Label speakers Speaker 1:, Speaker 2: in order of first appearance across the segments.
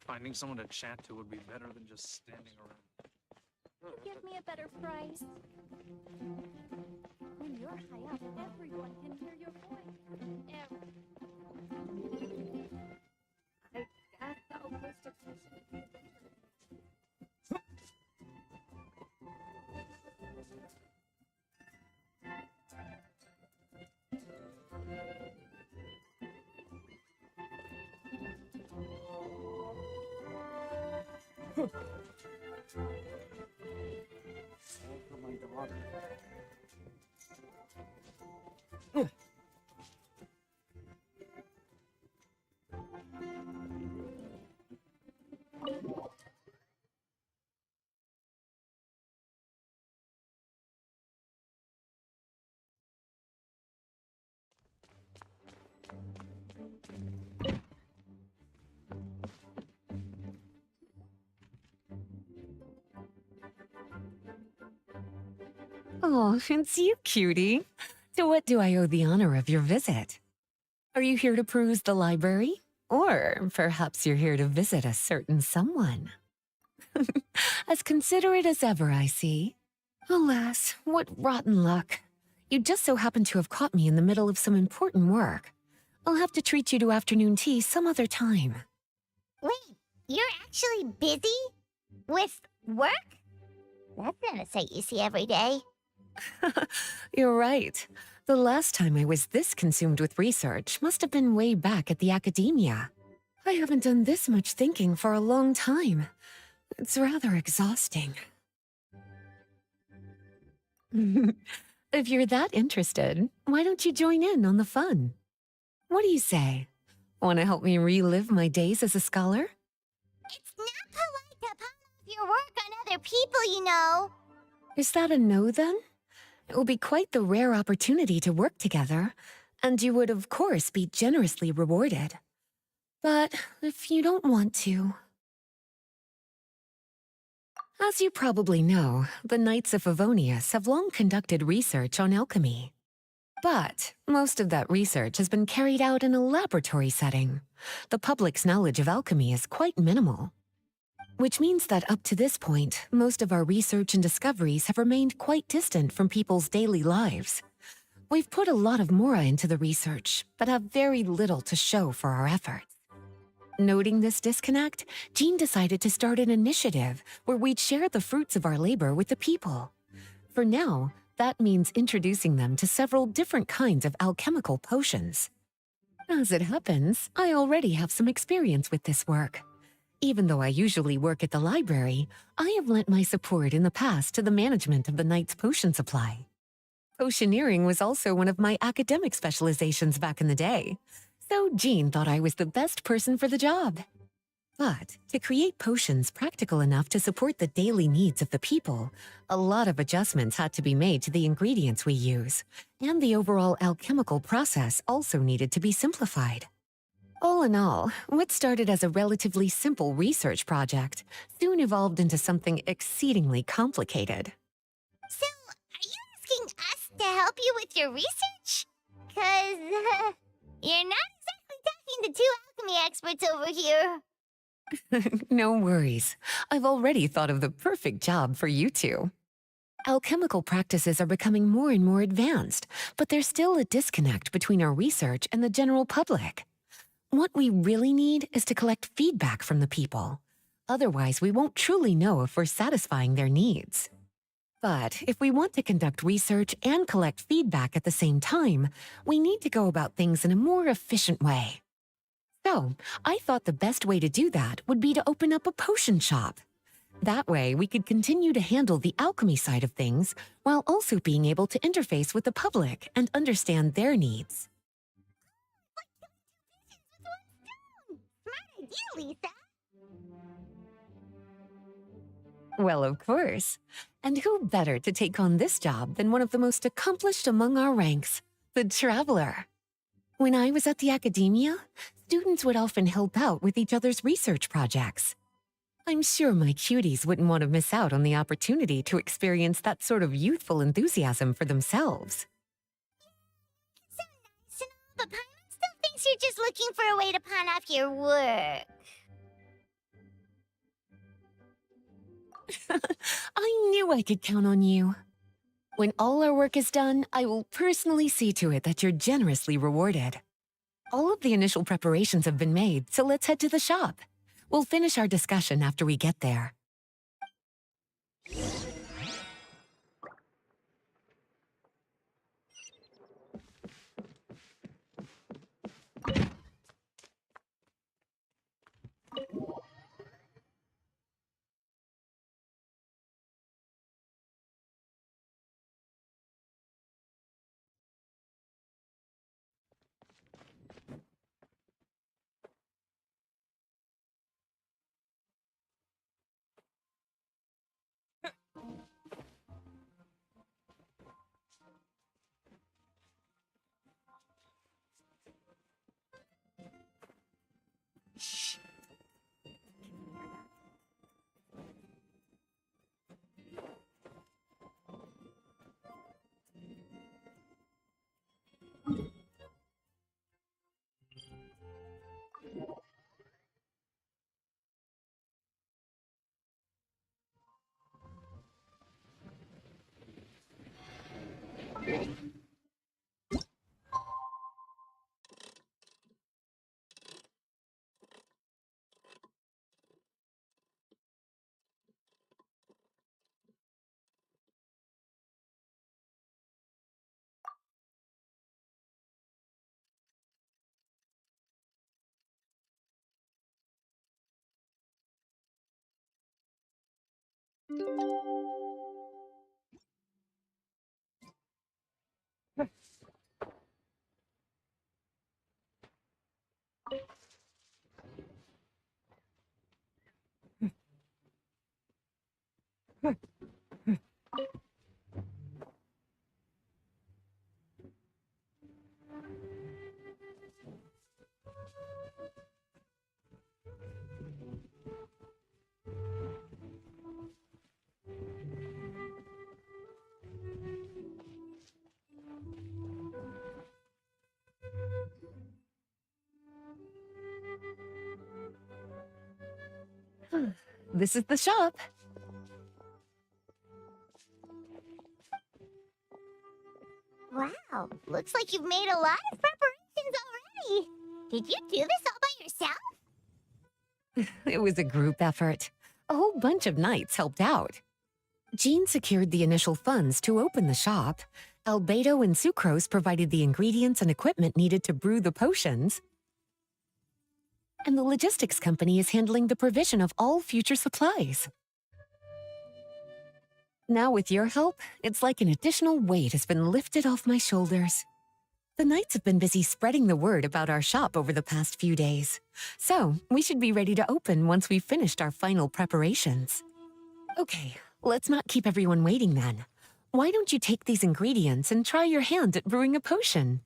Speaker 1: Finding someone to chat to would be better than just standing around.
Speaker 2: Give me a better price. When you're high up, everyone can hear your voice. I guess I'll post a question.
Speaker 1: For my daughter.
Speaker 3: Oh, it's you, cutie. To what do I owe the honor of your visit? Are you here to peruse the library? Or perhaps you're here to visit a certain someone? As considerate as ever, I see. Alas, what rotten luck. You just so happen to have caught me in the middle of some important work. I'll have to treat you to afternoon tea some other time.
Speaker 4: Wait, you're actually busy? With work? That's not a sight you see every day.
Speaker 3: You're right. The last time I was this consumed with research must have been way back at the academia. I haven't done this much thinking for a long time. It's rather exhausting. If you're that interested, why don't you join in on the fun? What do you say? Want to help me relive my days as a scholar?
Speaker 4: It's not polite to pawn off your work on other people, you know.
Speaker 3: Is that a no, then? It will be quite the rare opportunity to work together, and you would, of course, be generously rewarded. But if you don't want to... As you probably know, the Knights of Favonius have long conducted research on alchemy. But most of that research has been carried out in a laboratory setting. The public's knowledge of alchemy is quite minimal. Which means that up to this point, most of our research and discoveries have remained quite distant from people's daily lives. We've put a lot of mora into the research, but have very little to show for our efforts. Noting this disconnect, Jean decided to start an initiative where we'd share the fruits of our labor with the people. For now, that means introducing them to several different kinds of alchemical potions. As it happens, I already have some experience with this work. Even though I usually work at the library, I have lent my support in the past to the management of the Knight's potion supply. Potioneering was also one of my academic specializations back in the day, so Jean thought I was the best person for the job. But to create potions practical enough to support the daily needs of the people, a lot of adjustments had to be made to the ingredients we use, and the overall alchemical process also needed to be simplified. All in all, what started as a relatively simple research project soon evolved into something exceedingly complicated.
Speaker 4: So, are you asking us to help you with your research? 'Cause, you're not exactly talking to two alchemy experts over here.
Speaker 3: No worries. I've already thought of the perfect job for you two. Alchemical practices are becoming more and more advanced, but there's still a disconnect between our research and the general public. What we really need is to collect feedback from the people. Otherwise, we won't truly know if we're satisfying their needs. But if we want to conduct research and collect feedback at the same time, we need to go about things in a more efficient way. So, I thought the best way to do that would be to open up a potion shop. That way, we could continue to handle the alchemy side of things while also being able to interface with the public and understand their needs.
Speaker 4: Smart idea, Lisa.
Speaker 3: Well, of course. And who better to take on this job than one of the most accomplished among our ranks, the Traveler? When I was at the academia, students would often help out with each other's research projects. I'm sure my cuties wouldn't want to miss out on the opportunity to experience that sort of youthful enthusiasm for themselves.
Speaker 4: So nice and all, but Paimon still thinks you're just looking for a way to pawn off your work.
Speaker 3: I knew I could count on you. When all our work is done, I will personally see to it that you're generously rewarded. All of the initial preparations have been made, so let's head to the shop. We'll finish our discussion after we get there. This is the shop.
Speaker 4: Wow, looks like you've made a lot of preparations already. Did you do this all by yourself?
Speaker 3: It was a group effort. A whole bunch of knights helped out. Jean secured the initial funds to open the shop. Albedo and Sucrose provided the ingredients and equipment needed to brew the potions. And the logistics company is handling the provision of all future supplies. Now with your help, it's like an additional weight has been lifted off my shoulders. The knights have been busy spreading the word about our shop over the past few days. So, we should be ready to open once we've finished our final preparations. Okay, let's not keep everyone waiting then. Why don't you take these ingredients and try your hand at brewing a potion?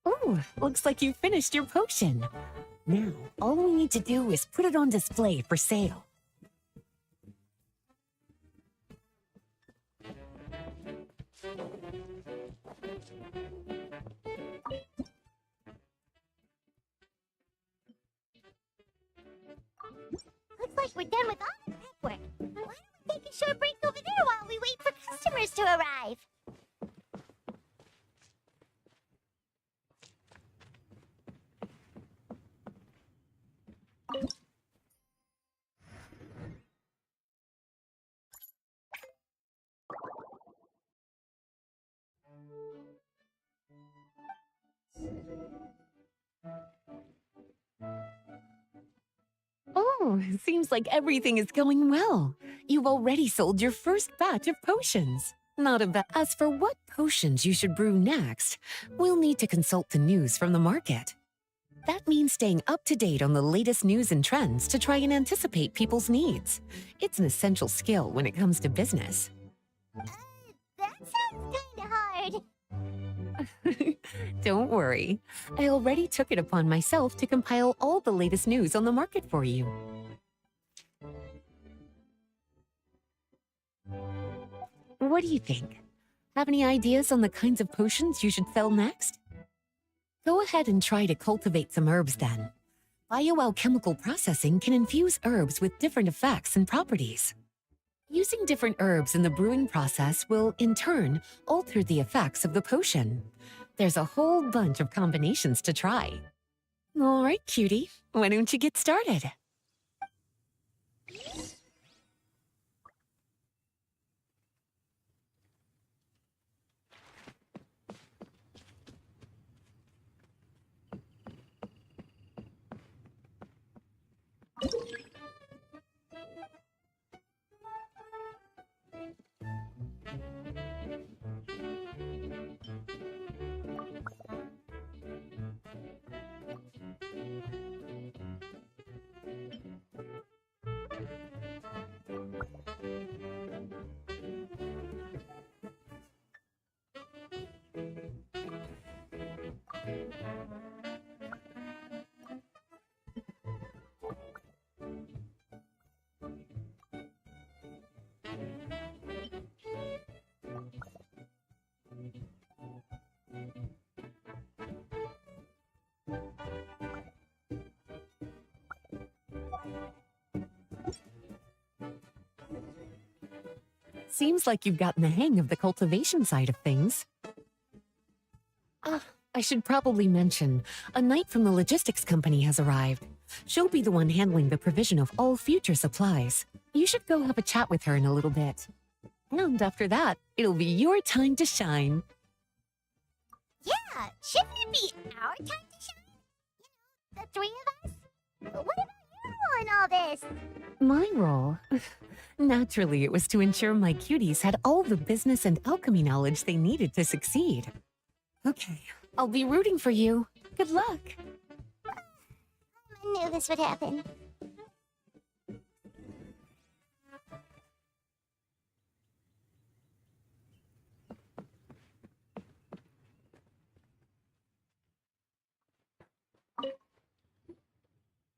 Speaker 3: Oh, looks like you finished your potion. Now, all we need to do is put it on display for sale.
Speaker 4: Looks like we're done with all the prep work. Why don't we take a short break over there while we wait for customers to arrive?
Speaker 3: Oh, seems like everything is going well. You've already sold your first batch of potions. Not a bad. As for what potions you should brew next, we'll need to consult the news from the market. That means staying up to date on the latest news and trends to try and anticipate people's needs. It's an essential skill when it comes to business.
Speaker 4: That sounds kinda hard.
Speaker 3: Don't worry. I already took it upon myself to compile all the latest news on the market for you. What do you think? Have any ideas on the kinds of potions you should sell next? Go ahead and try to cultivate some herbs then. Bioalchemical processing can infuse herbs with different effects and properties. Using different herbs in the brewing process will, in turn, alter the effects of the potion. There's a whole bunch of combinations to try. All right, cutie, why don't you get started? Seems like you've gotten the hang of the cultivation side of things. I should probably mention, a knight from the logistics company has arrived. She'll be the one handling the provision of all future supplies. You should go have a chat with her in a little bit. And after that, it'll be your time to shine.
Speaker 4: Yeah, shouldn't it be our time to shine? You know, the three of us? What about your role in all this?
Speaker 3: My role? Naturally, it was to ensure my cuties had all the business and alchemy knowledge they needed to succeed. Okay, I'll be rooting for you. Good luck.
Speaker 4: I knew this would happen.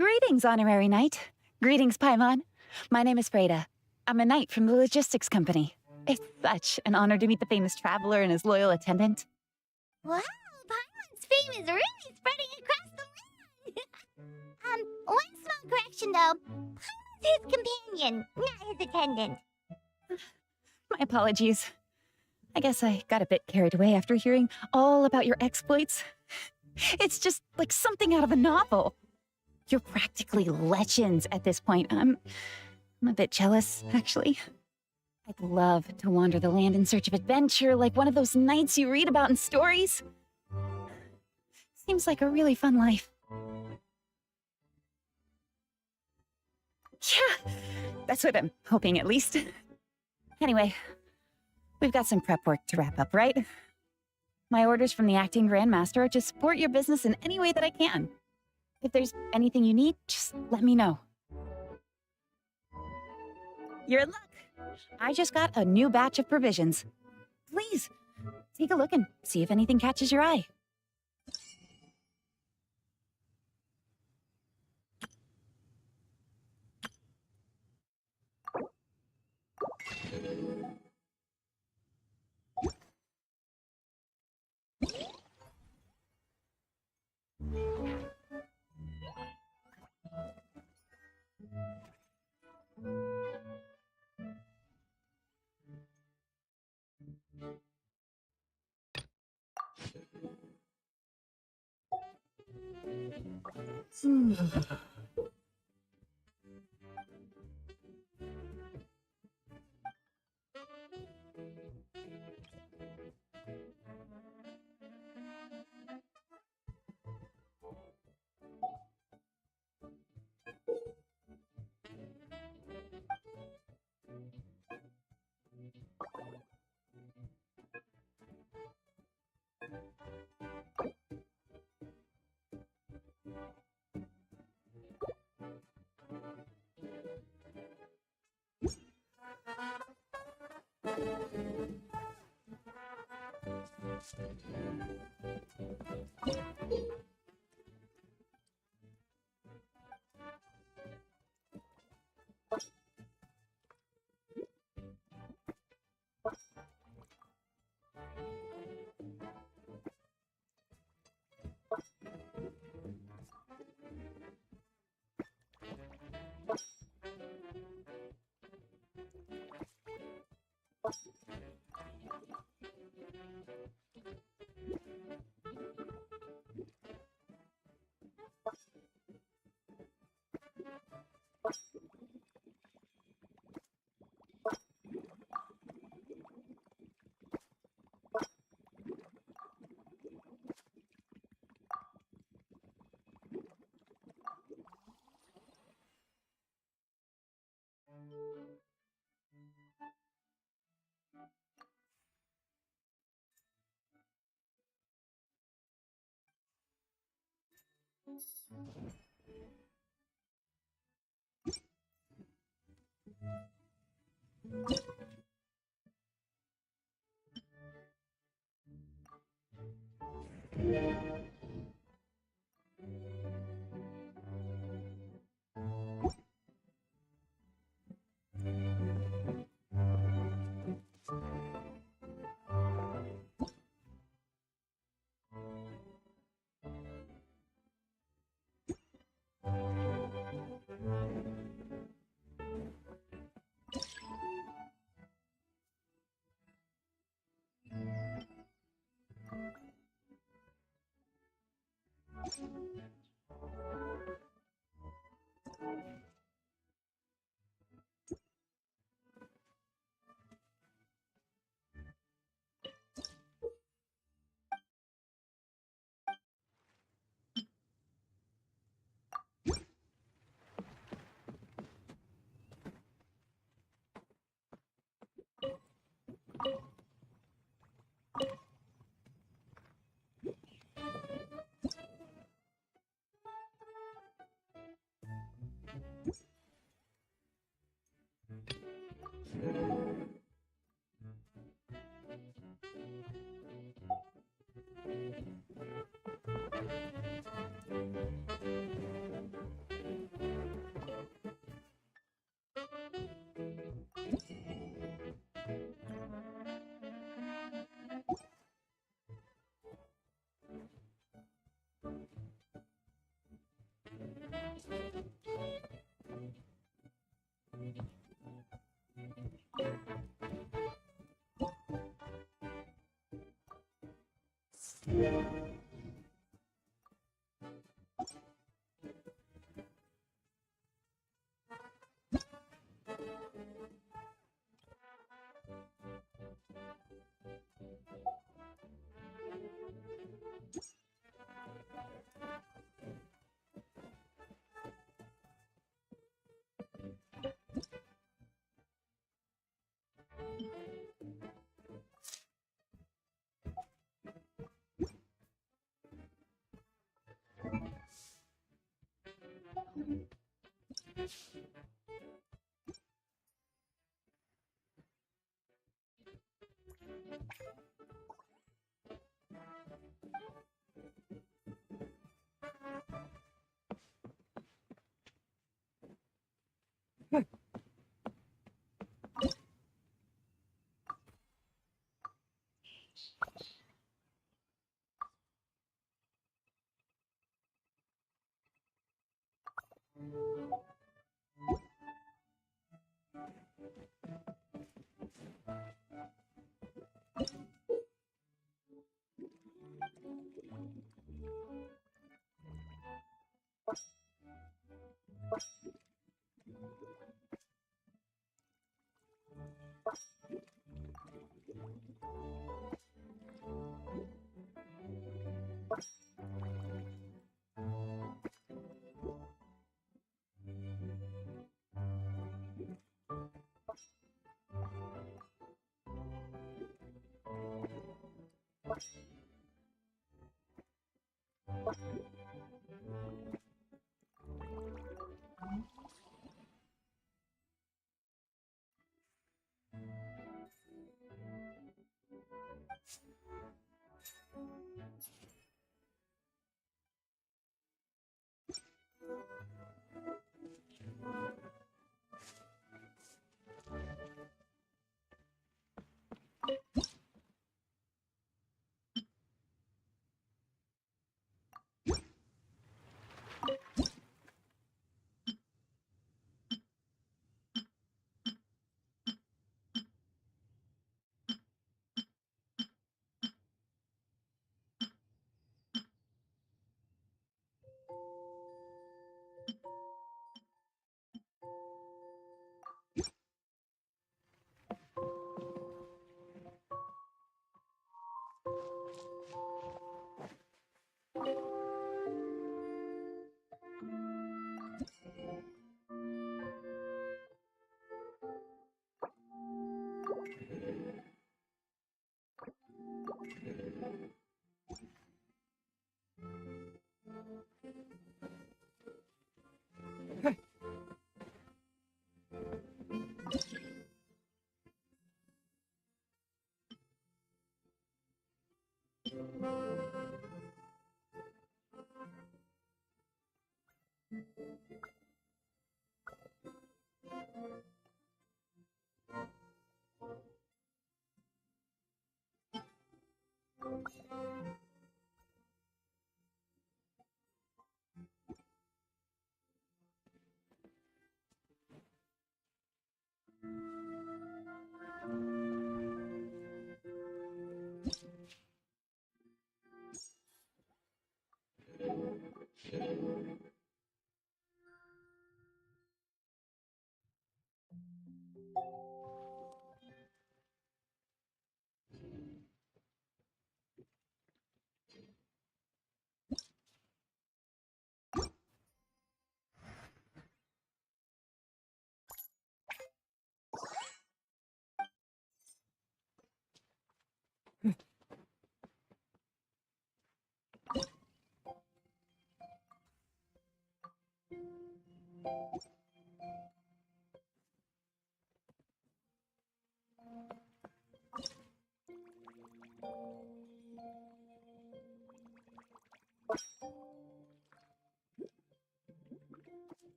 Speaker 5: Greetings, Honorary Knight. Greetings, Paimon. My name is Freda. I'm a knight from the logistics company. It's such an honor to meet the famous traveler and his loyal attendant.
Speaker 4: Wow, Paimon's fame is really spreading across the land. One small correction though. Paimon's his companion, not his attendant.
Speaker 5: My apologies. I guess I got a bit carried away after hearing all about your exploits. It's just like something out of a novel. You're practically legends at this point. I'm a bit jealous, actually. I'd love to wander the land in search of adventure like one of those knights you read about in stories. Seems like a really fun life. Yeah, that's what I'm hoping at least. Anyway, we've got some prep work to wrap up, right? My orders from the acting Grandmaster are to support your business in any way that I can. If there's anything you need, just let me know. You're in luck. I just got a new batch of provisions. Please, take a look and see if anything catches your eye.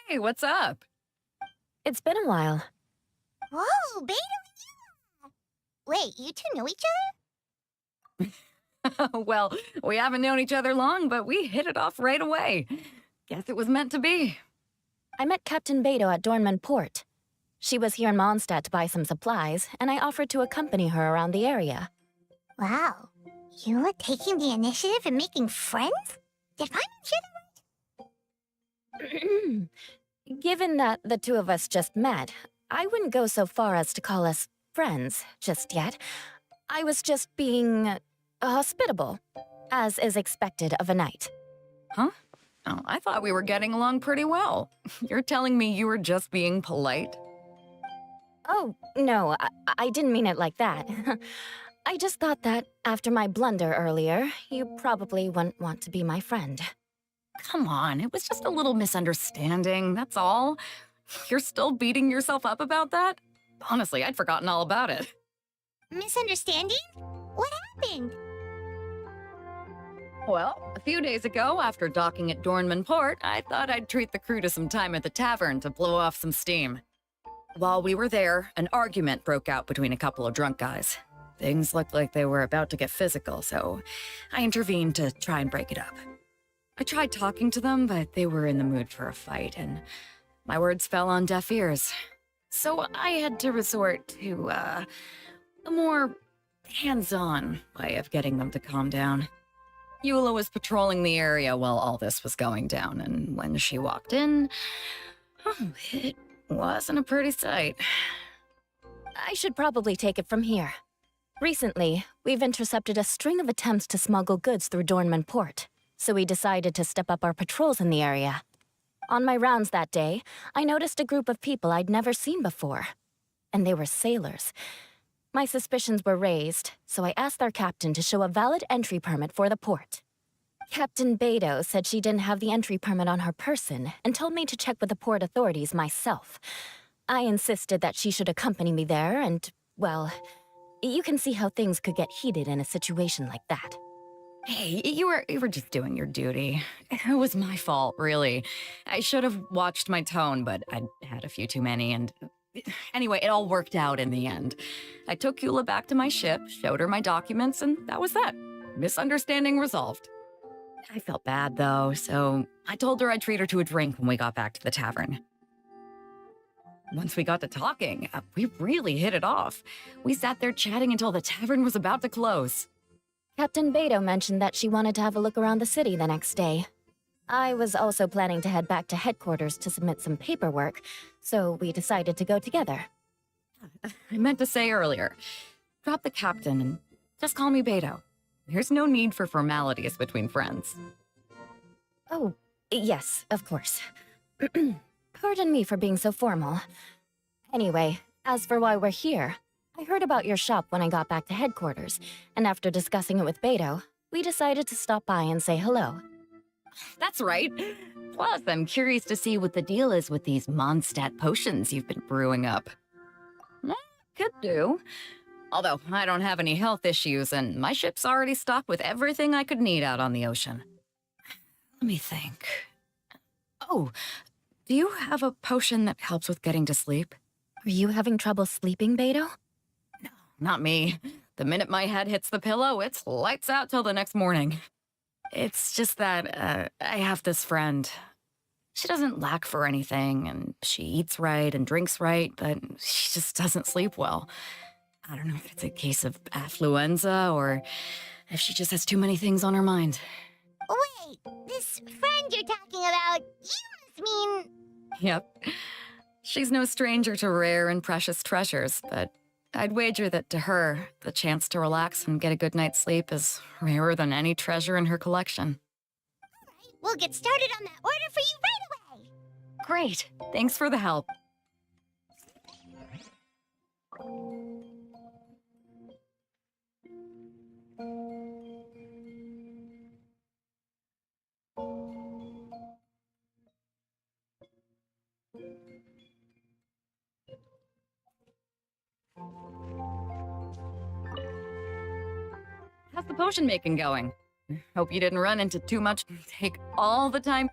Speaker 5: Hey, what's up?
Speaker 3: It's been a while.
Speaker 4: Whoa, Beta! Wait, you two know each
Speaker 5: Well, we haven't known each other long, but we hit it off right away. Guess it was meant to be.
Speaker 3: I met Captain Beto at Dornman Port. She was here in Mondstadt to buy some supplies, and I offered to accompany her around the area.
Speaker 4: other? Wow. You were taking the initiative and making friends? Did I hear
Speaker 3: Given that the two of us just met, I wouldn't go so far as to call us friends just yet. I was just being hospitable, as is expected of a knight.
Speaker 5: Huh? Oh, I thought we were getting along pretty well. You're telling me you were just being polite? Oh, no, I didn't mean it like that. I just thought that after my blunder earlier, you probably wouldn't want to be my friend. Come on, it was just a little misunderstanding, that's all. You're still beating yourself up about that? Honestly, I'd forgotten all about it.
Speaker 4: Misunderstanding? What happened?
Speaker 5: Well, a few days ago, after docking at Dornman Port, I thought I'd treat the crew to some time at the tavern to blow off some steam. While we were there, an argument broke out between a couple of drunk guys. Things looked like they were about to get physical, so I intervened to try and break it up. I tried talking to them, but they were in the mood for a fight, and my words fell on deaf ears. So I had to resort to, a more hands-on way of getting them to calm down. Eula was patrolling the area while all this was going down, and when she walked in, it wasn't a pretty sight. I should probably take it from here. Recently, we've intercepted a string of attempts to smuggle goods through Dornman Port, so we decided to step up our patrols in the area. On my rounds that day, I noticed a group of people I'd never seen before, and they were sailors. My suspicions were raised, so I asked their captain to show a valid entry permit for the port. Captain Beto said she didn't have the entry permit on her person and told me to check with the port authorities myself. I insisted that she should accompany me there and, well, you can see how things could get heated in a situation like that. Hey, you were just doing your duty. It was my fault, really. I should have watched my tone, but I'd had a few too many, and anyway, it all worked out in the end. I took Eula back to my ship, showed her my documents, and that was that. Misunderstanding resolved. I felt bad, though, so I told her I'd treat her to a drink when we got back to the tavern. Once we got to talking, we really hit it off. We sat there chatting until the tavern was about to close. Captain Beto mentioned that she wanted to have a look around the city the next day. I was also planning to head back to headquarters to submit some paperwork, so we decided to go together. I meant to say earlier, drop the captain and just call me Beto. There's no need for formalities between friends. Oh, yes, of course. Pardon me for being so formal. Anyway, as for why we're here, I heard about your shop when I got back to headquarters, and after discussing it with Beto, we decided to stop by and say hello. That's right. Plus, I'm curious to see what the deal is with these Mondstadt potions you've been brewing up. Could do. Although, I don't have any health issues, and my ship's already stocked with everything I could need out on the ocean. Let me think. Oh, do you have a potion that helps with getting to sleep? Are you having trouble sleeping, Beto? No, not me. The minute my head hits the pillow, it's lights out till the next morning. It's just that, I have this friend. She doesn't lack for anything, and she eats right and drinks right, but she just doesn't sleep well. I don't know if it's a case of affluenza or if she just has too many things on her mind.
Speaker 4: Wait, this friend you're talking about, you must mean...
Speaker 5: Yep. She's no stranger to rare and precious treasures, but I'd wager that to her, the chance to relax and get a good night's sleep is rarer than any treasure in her collection.
Speaker 4: All right, we'll get started on that order for you right away.
Speaker 5: Great. Thanks for the help. How's the potion making going? Hope you didn't run into too much. Take all the time.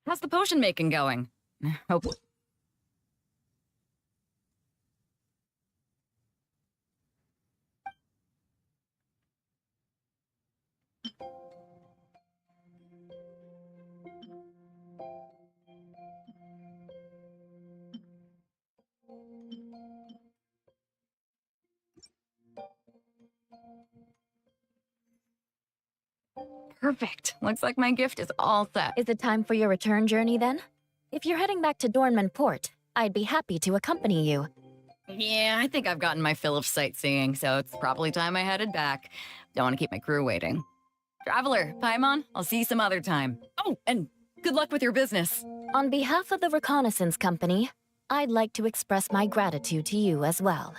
Speaker 5: How's the potion making going? Hope. Perfect. Looks like my gift is all set.
Speaker 6: Is it time for your return journey then? If you're heading back to Dornman Port, I'd be happy to accompany you.
Speaker 5: Yeah, I think I've gotten my fill of sightseeing, so it's probably time I headed back. Don't want to keep my crew waiting. Traveler, Paimon, I'll see you some other time. Oh, and good luck with your business.
Speaker 6: On behalf of the Reconnaissance Company, I'd like to express my gratitude to you as well.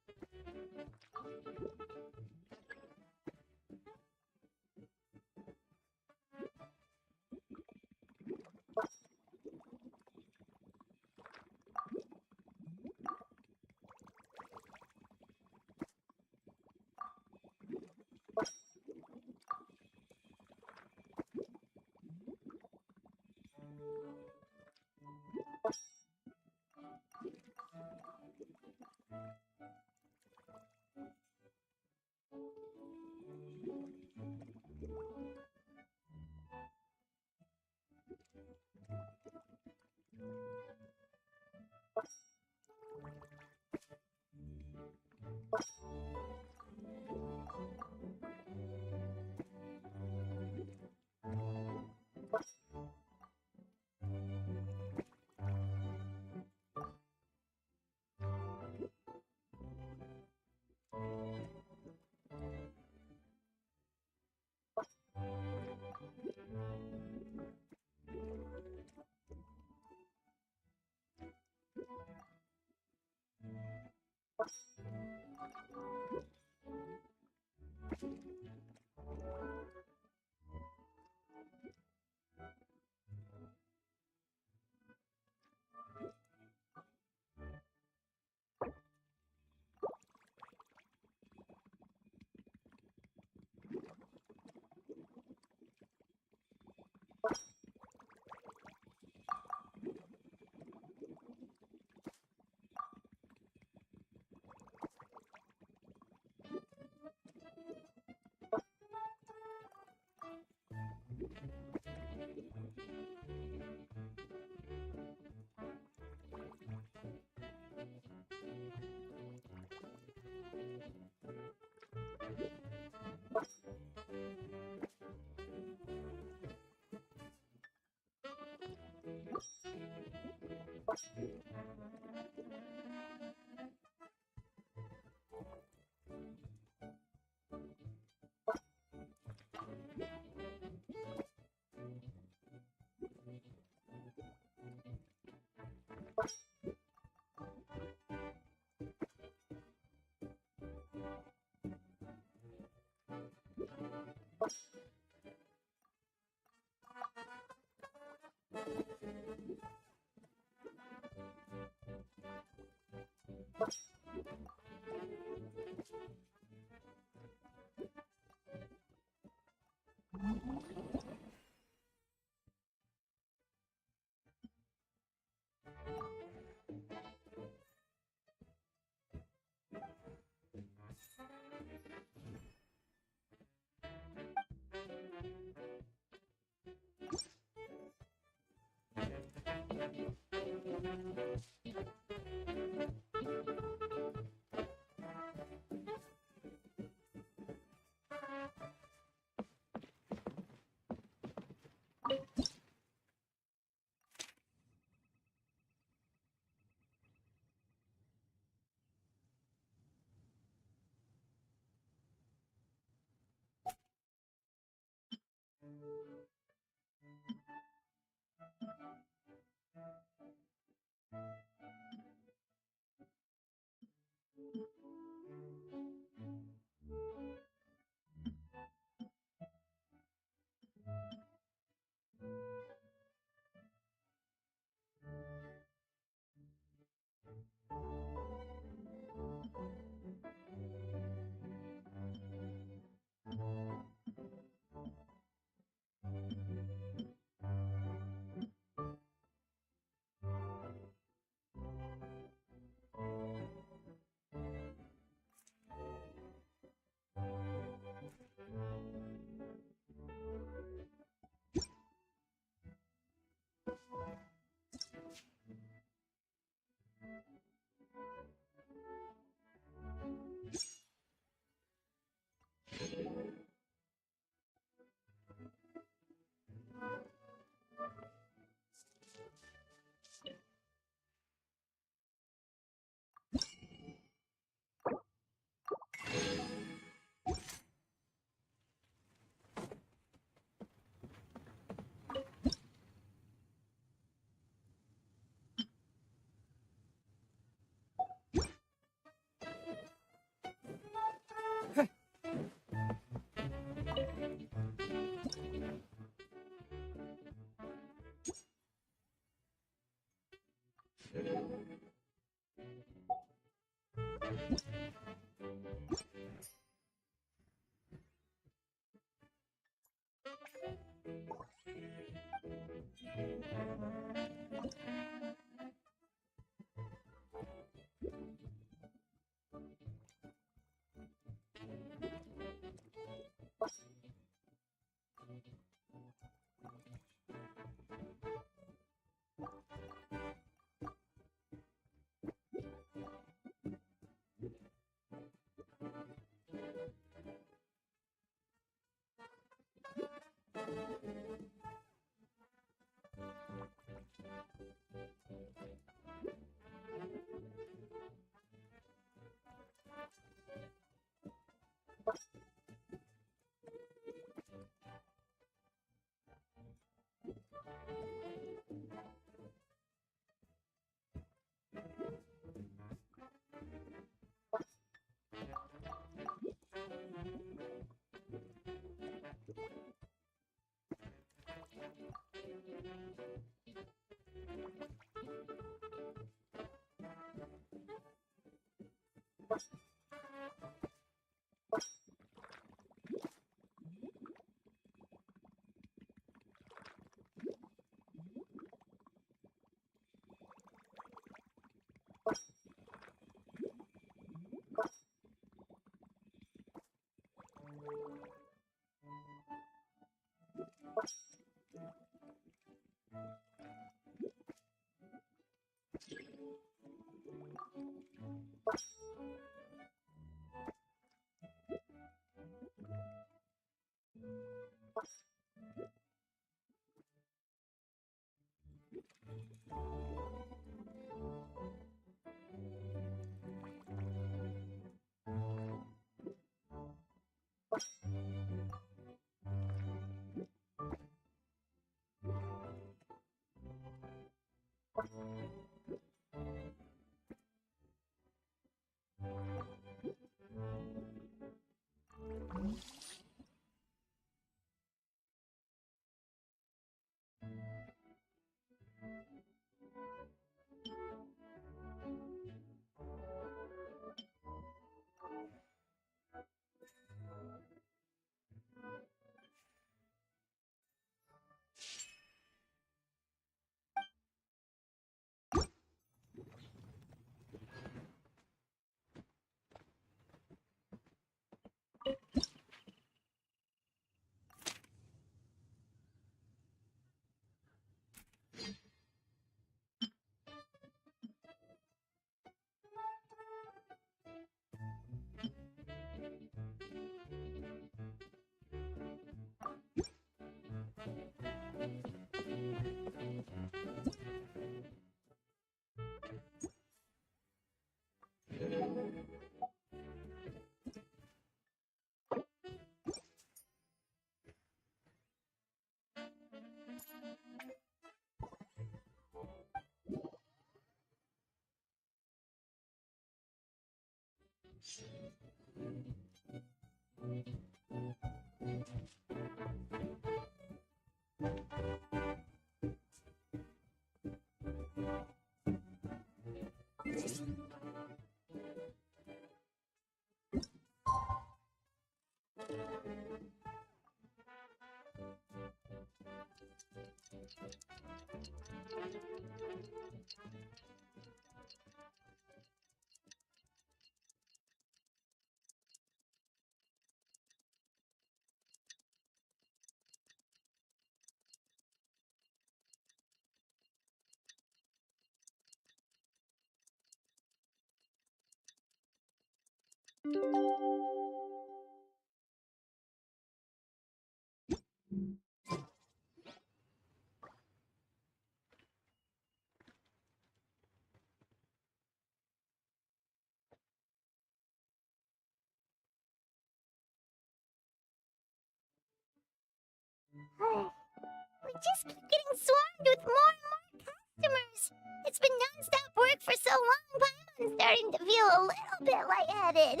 Speaker 4: We just keep getting swarmed with more and more customers. It's been non-stop work for so long, Paimon's starting to feel a little bit lightheaded.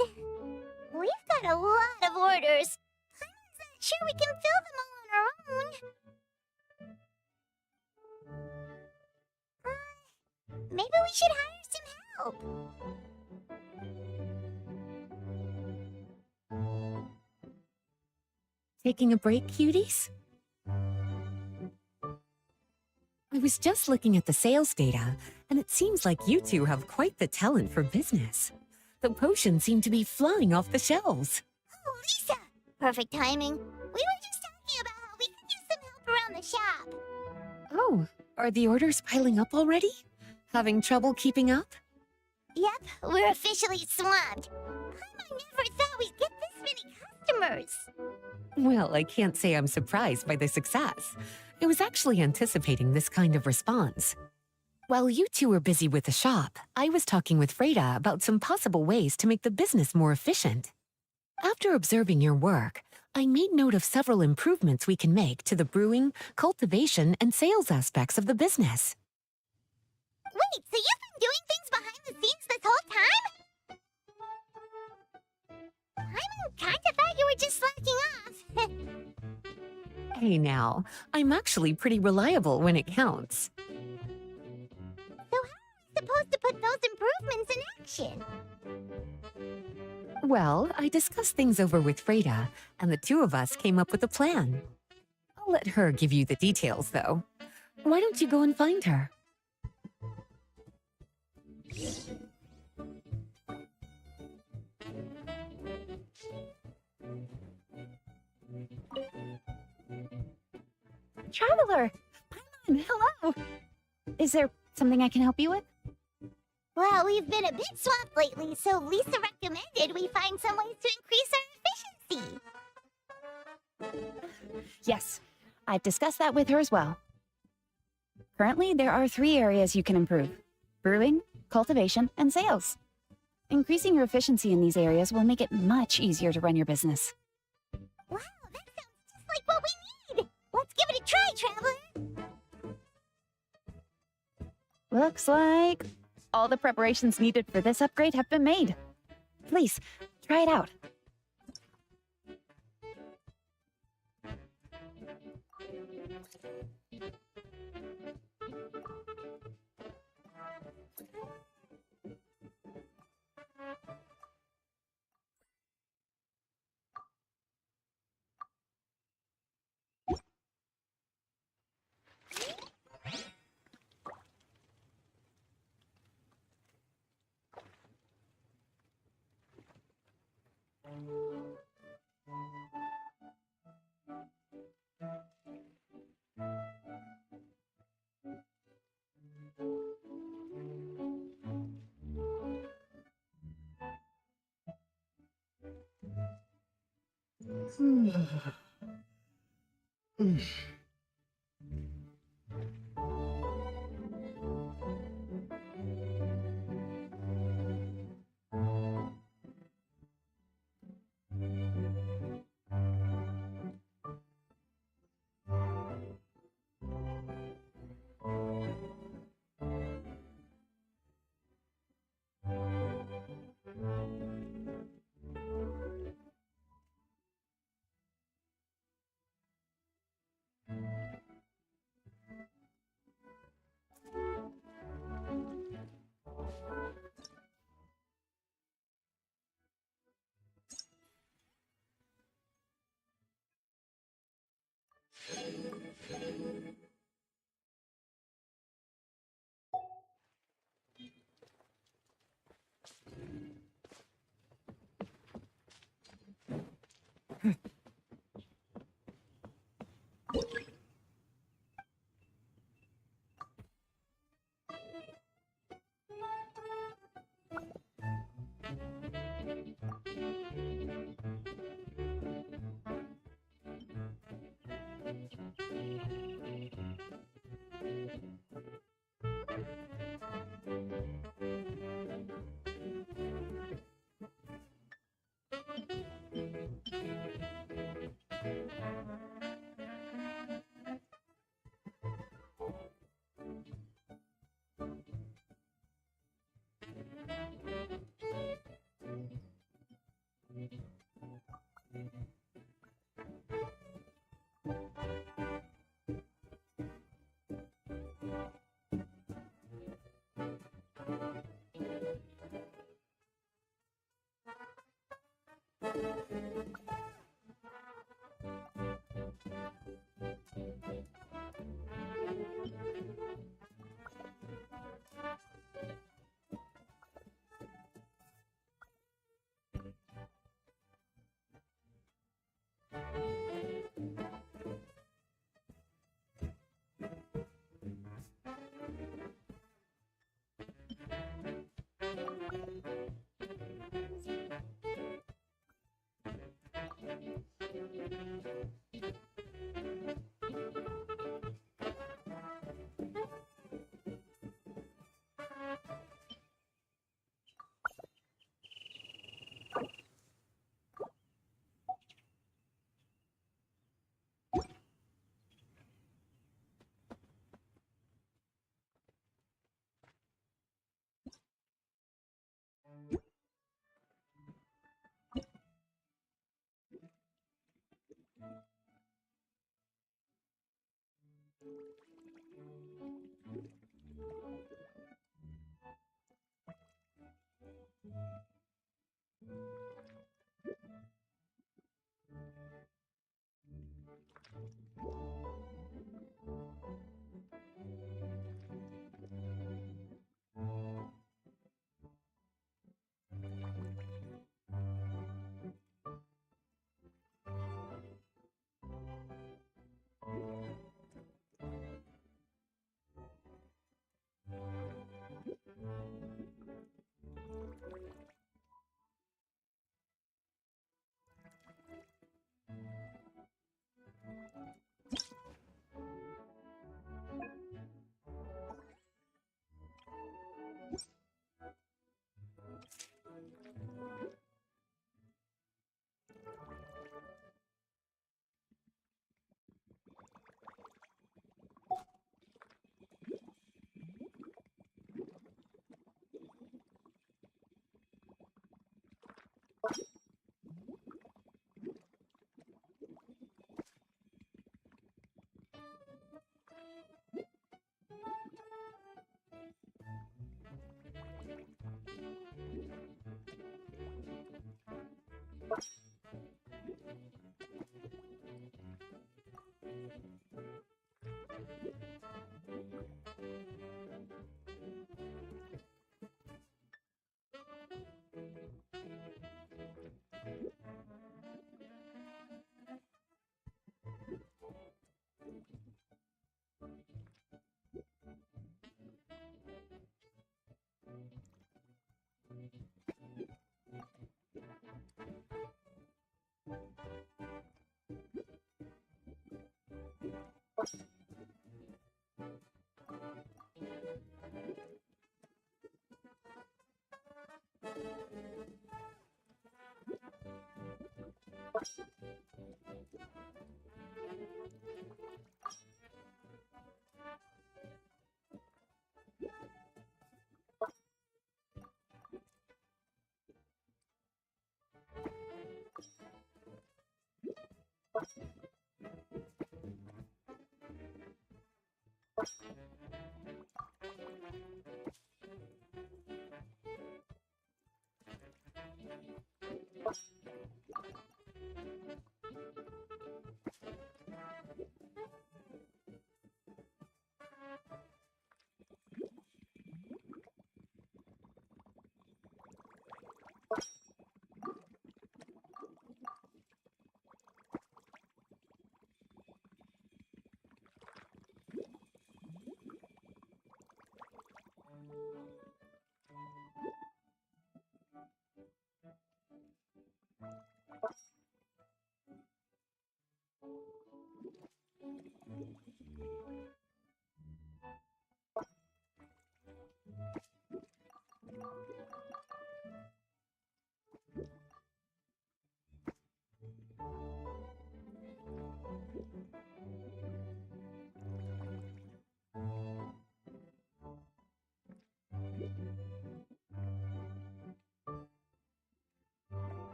Speaker 4: We've got a lot of orders. Paimon's not sure we can fill them all on our own. Maybe we should hire some help.
Speaker 3: Taking a break, cuties? I was just looking at the sales data, and it seems like you two have quite the talent for business. The potions seem to be flying off the shelves.
Speaker 4: Oh, Lisa! Perfect timing. We were just talking about how we could use some help around the shop.
Speaker 3: Oh, are the orders piling up already? Having trouble keeping up?
Speaker 4: Yep, we're officially swamped. I never thought we'd get this many customers.
Speaker 3: Well, I can't say I'm surprised by the success. I was actually anticipating this kind of response. While you two were busy with the shop, I was talking with Freda about some possible ways to make the business more efficient. After observing your work, I made note of several improvements we can make to the brewing, cultivation, and sales aspects of the business.
Speaker 4: Wait, so you've been doing things behind the scenes this whole time? I kinda thought you were just slacking off.
Speaker 3: Hey now, I'm actually pretty reliable when it counts.
Speaker 4: So how are we supposed to put those improvements in action?
Speaker 3: Well, I discussed things over with Freda, and the two of us came up with a plan. I'll let her give you the details, though. Why don't you go and find her?
Speaker 5: Traveler! Paimon, hello! Is there something I can help you with?
Speaker 4: Well, we've been a bit swamped lately, so Lisa recommended we find some ways to increase our efficiency.
Speaker 5: Yes, I've discussed that with her as well. Currently, there are 3 areas you can improve: brewing, cultivation, and sales. Increasing your efficiency in these areas will make it much easier to run your business.
Speaker 4: Wow, that sounds just like what we need! Let's give it a try, Traveler!
Speaker 5: Looks like all the preparations needed for this upgrade have been made. Please, try it out.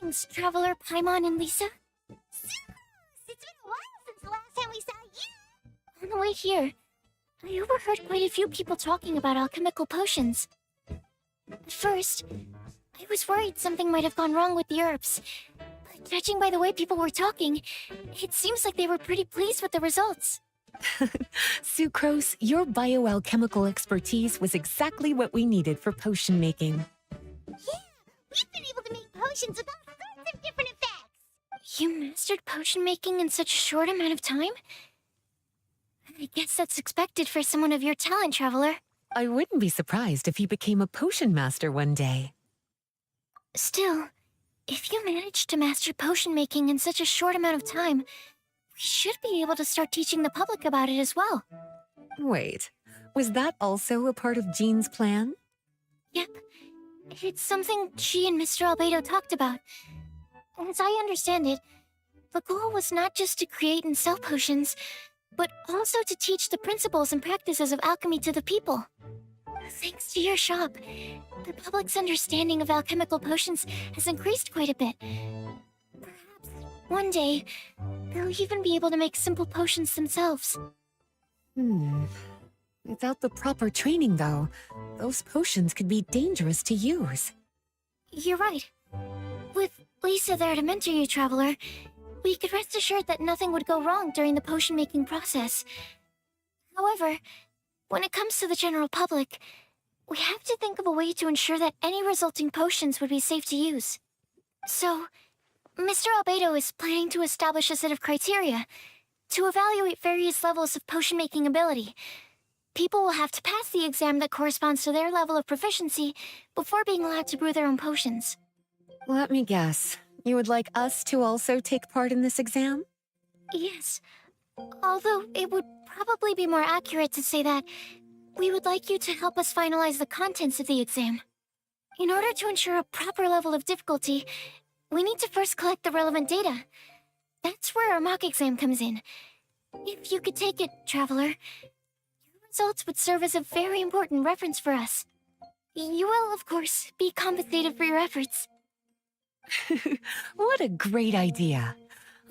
Speaker 4: Greetings, Traveler, Paimon, and Lisa. It's been a while since the last time we saw you. On the way here, I overheard quite a few people talking about alchemical potions. At first, I was worried something might have gone wrong with the herbs. But judging by the way people were talking, it seems like they were pretty pleased with the results.
Speaker 3: Sucrose, your bioalchemical expertise was exactly what we needed for potion making.
Speaker 4: Yeah, we've been able to make potions with all sorts of different effects. You mastered potion making in such a short amount of time? I guess that's expected for someone of your talent, Traveler.
Speaker 3: I wouldn't be surprised if you became a potion master one day.
Speaker 4: Still, if you managed to master potion making in such a short amount of time, we should be able to start teaching the public about it as well.
Speaker 3: Wait, was that also a part of Jean's plan?
Speaker 4: Yep. It's something she and Mr. Albedo talked about. As I understand it, the goal was not just to create and sell potions, but also to teach the principles and practices of alchemy to the people. Thanks to your shop, the public's understanding of alchemical potions has increased quite a bit. Perhaps one day, they'll even be able to make simple potions themselves.
Speaker 3: Without the proper training, though, those potions could be dangerous to use.
Speaker 4: You're right. With Lisa there to mentor you, Traveler, we could rest assured that nothing would go wrong during the potion-making process. However, when it comes to the general public, we have to think of a way to ensure that any resulting potions would be safe to use. So, Mr. Albedo is planning to establish a set of criteria to evaluate various levels of potion-making ability. People will have to pass the exam that corresponds to their level of proficiency before being allowed to brew their own potions.
Speaker 3: Let me guess. You would like us to also take part in this exam?
Speaker 4: Yes. Although it would probably be more accurate to say that we would like you to help us finalize the contents of the exam. In order to ensure a proper level of difficulty, we need to first collect the relevant data. That's where our mock exam comes in. If you could take it, Traveler, your results would serve as a very important reference for us. You will, of course, be compensated for your efforts.
Speaker 3: What a great idea!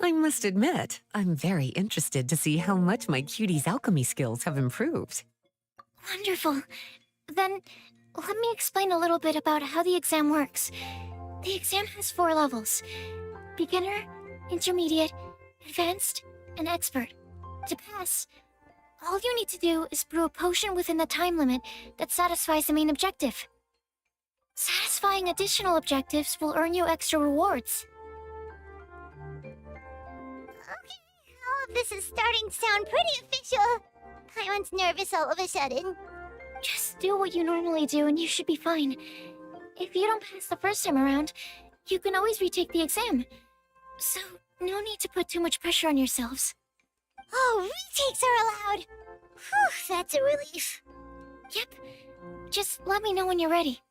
Speaker 3: I must admit, I'm very interested to see how much my cutie's alchemy skills have improved.
Speaker 4: Wonderful. Then, let me explain a little bit about how the exam works. The exam has 4 levels: beginner, intermediate, advanced, and expert. To pass, all you need to do is brew a potion within the time limit that satisfies the main objective. Satisfying additional objectives will earn you extra rewards. Okay, all of this is starting to sound pretty official. Paimon's nervous all of a sudden. Just do what you normally do and you should be fine. If you don't pass the first time around, you can always retake the exam. So, no need to put too much pressure on yourselves. Oh, retakes are allowed! Whew, that's a relief. Yep. Just let me know when you're ready.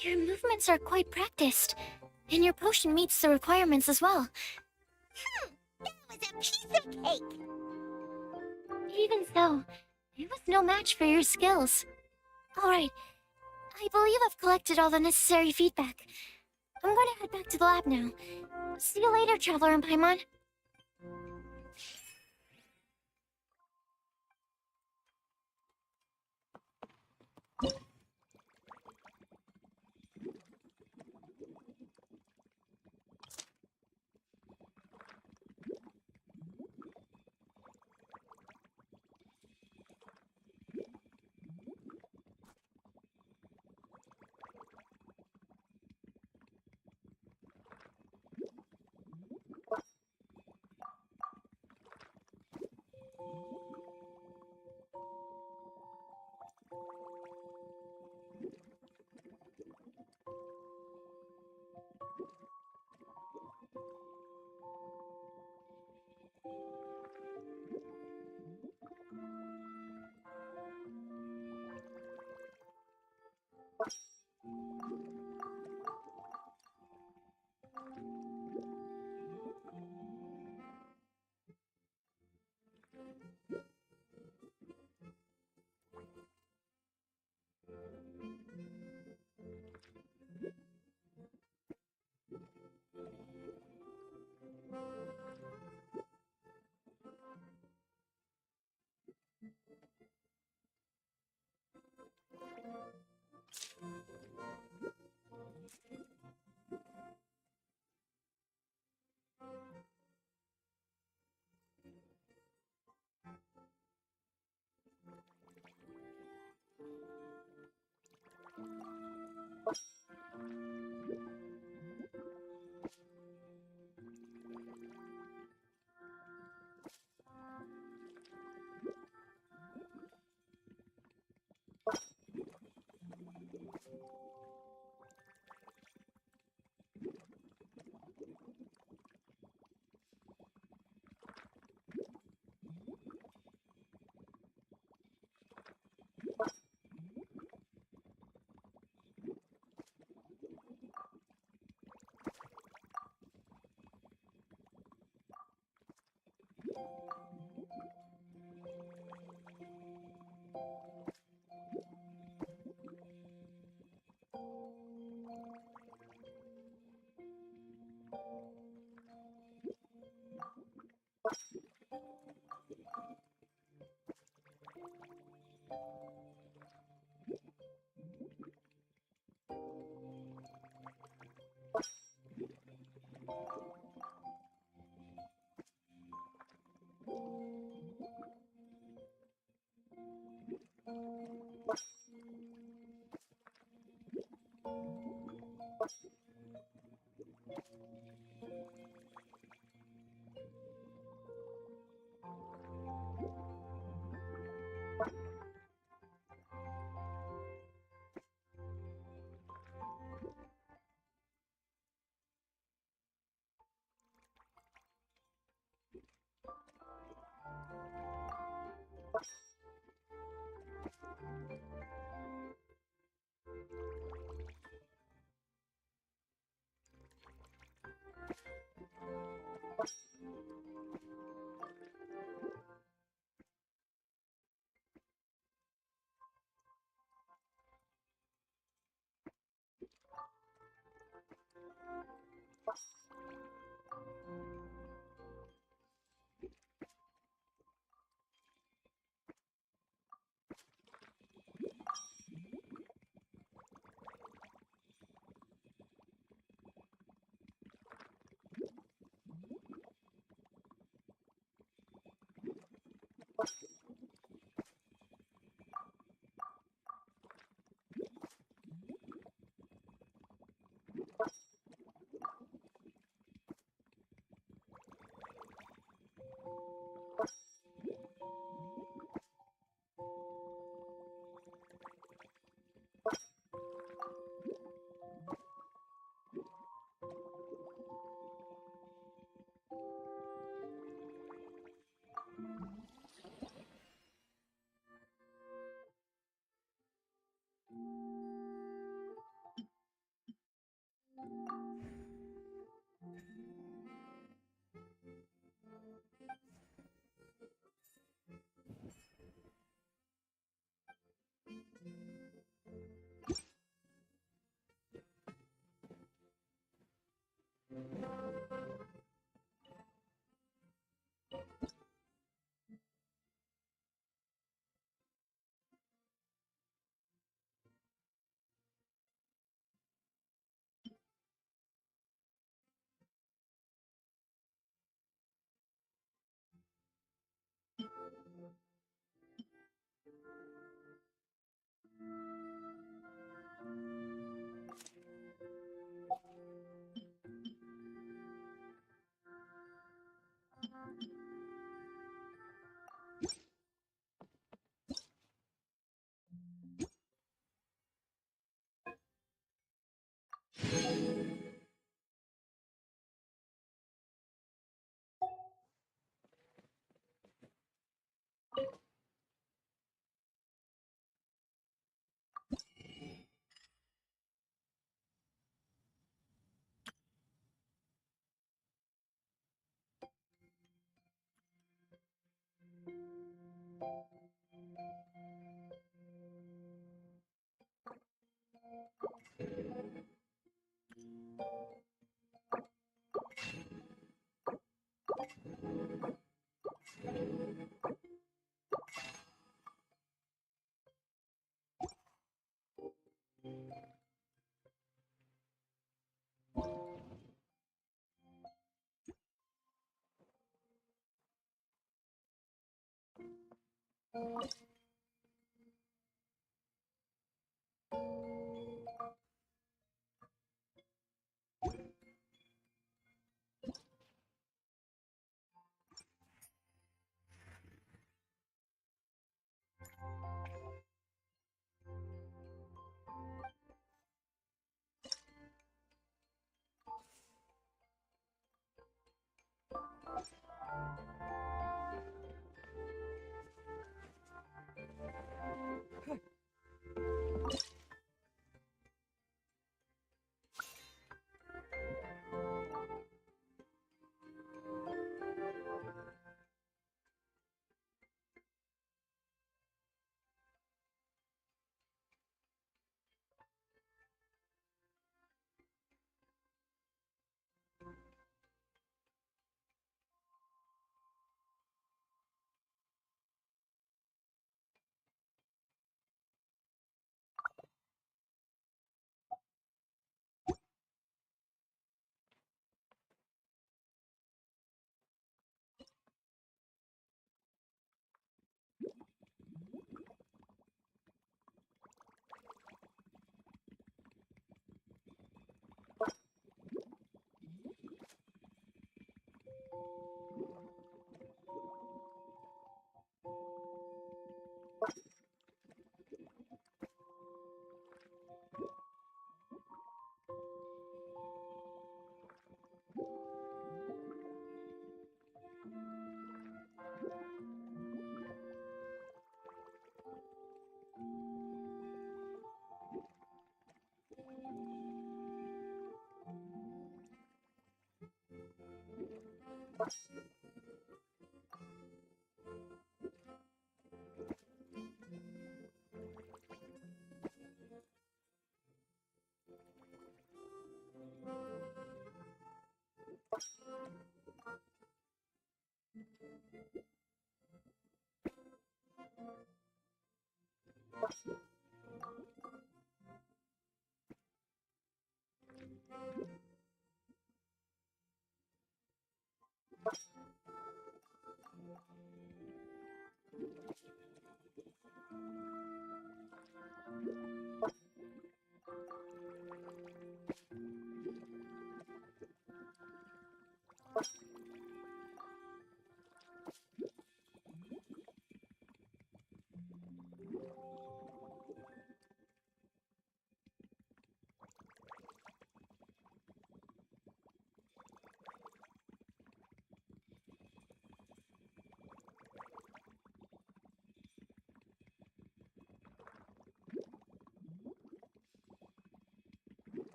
Speaker 4: Your movements are quite practiced, and your potion meets the requirements as well. That was a piece of cake! Even so, it was no match for your skills. Alright, I believe I've collected all the necessary feedback. I'm going to head back to the lab now. See you later, Traveler and Paimon.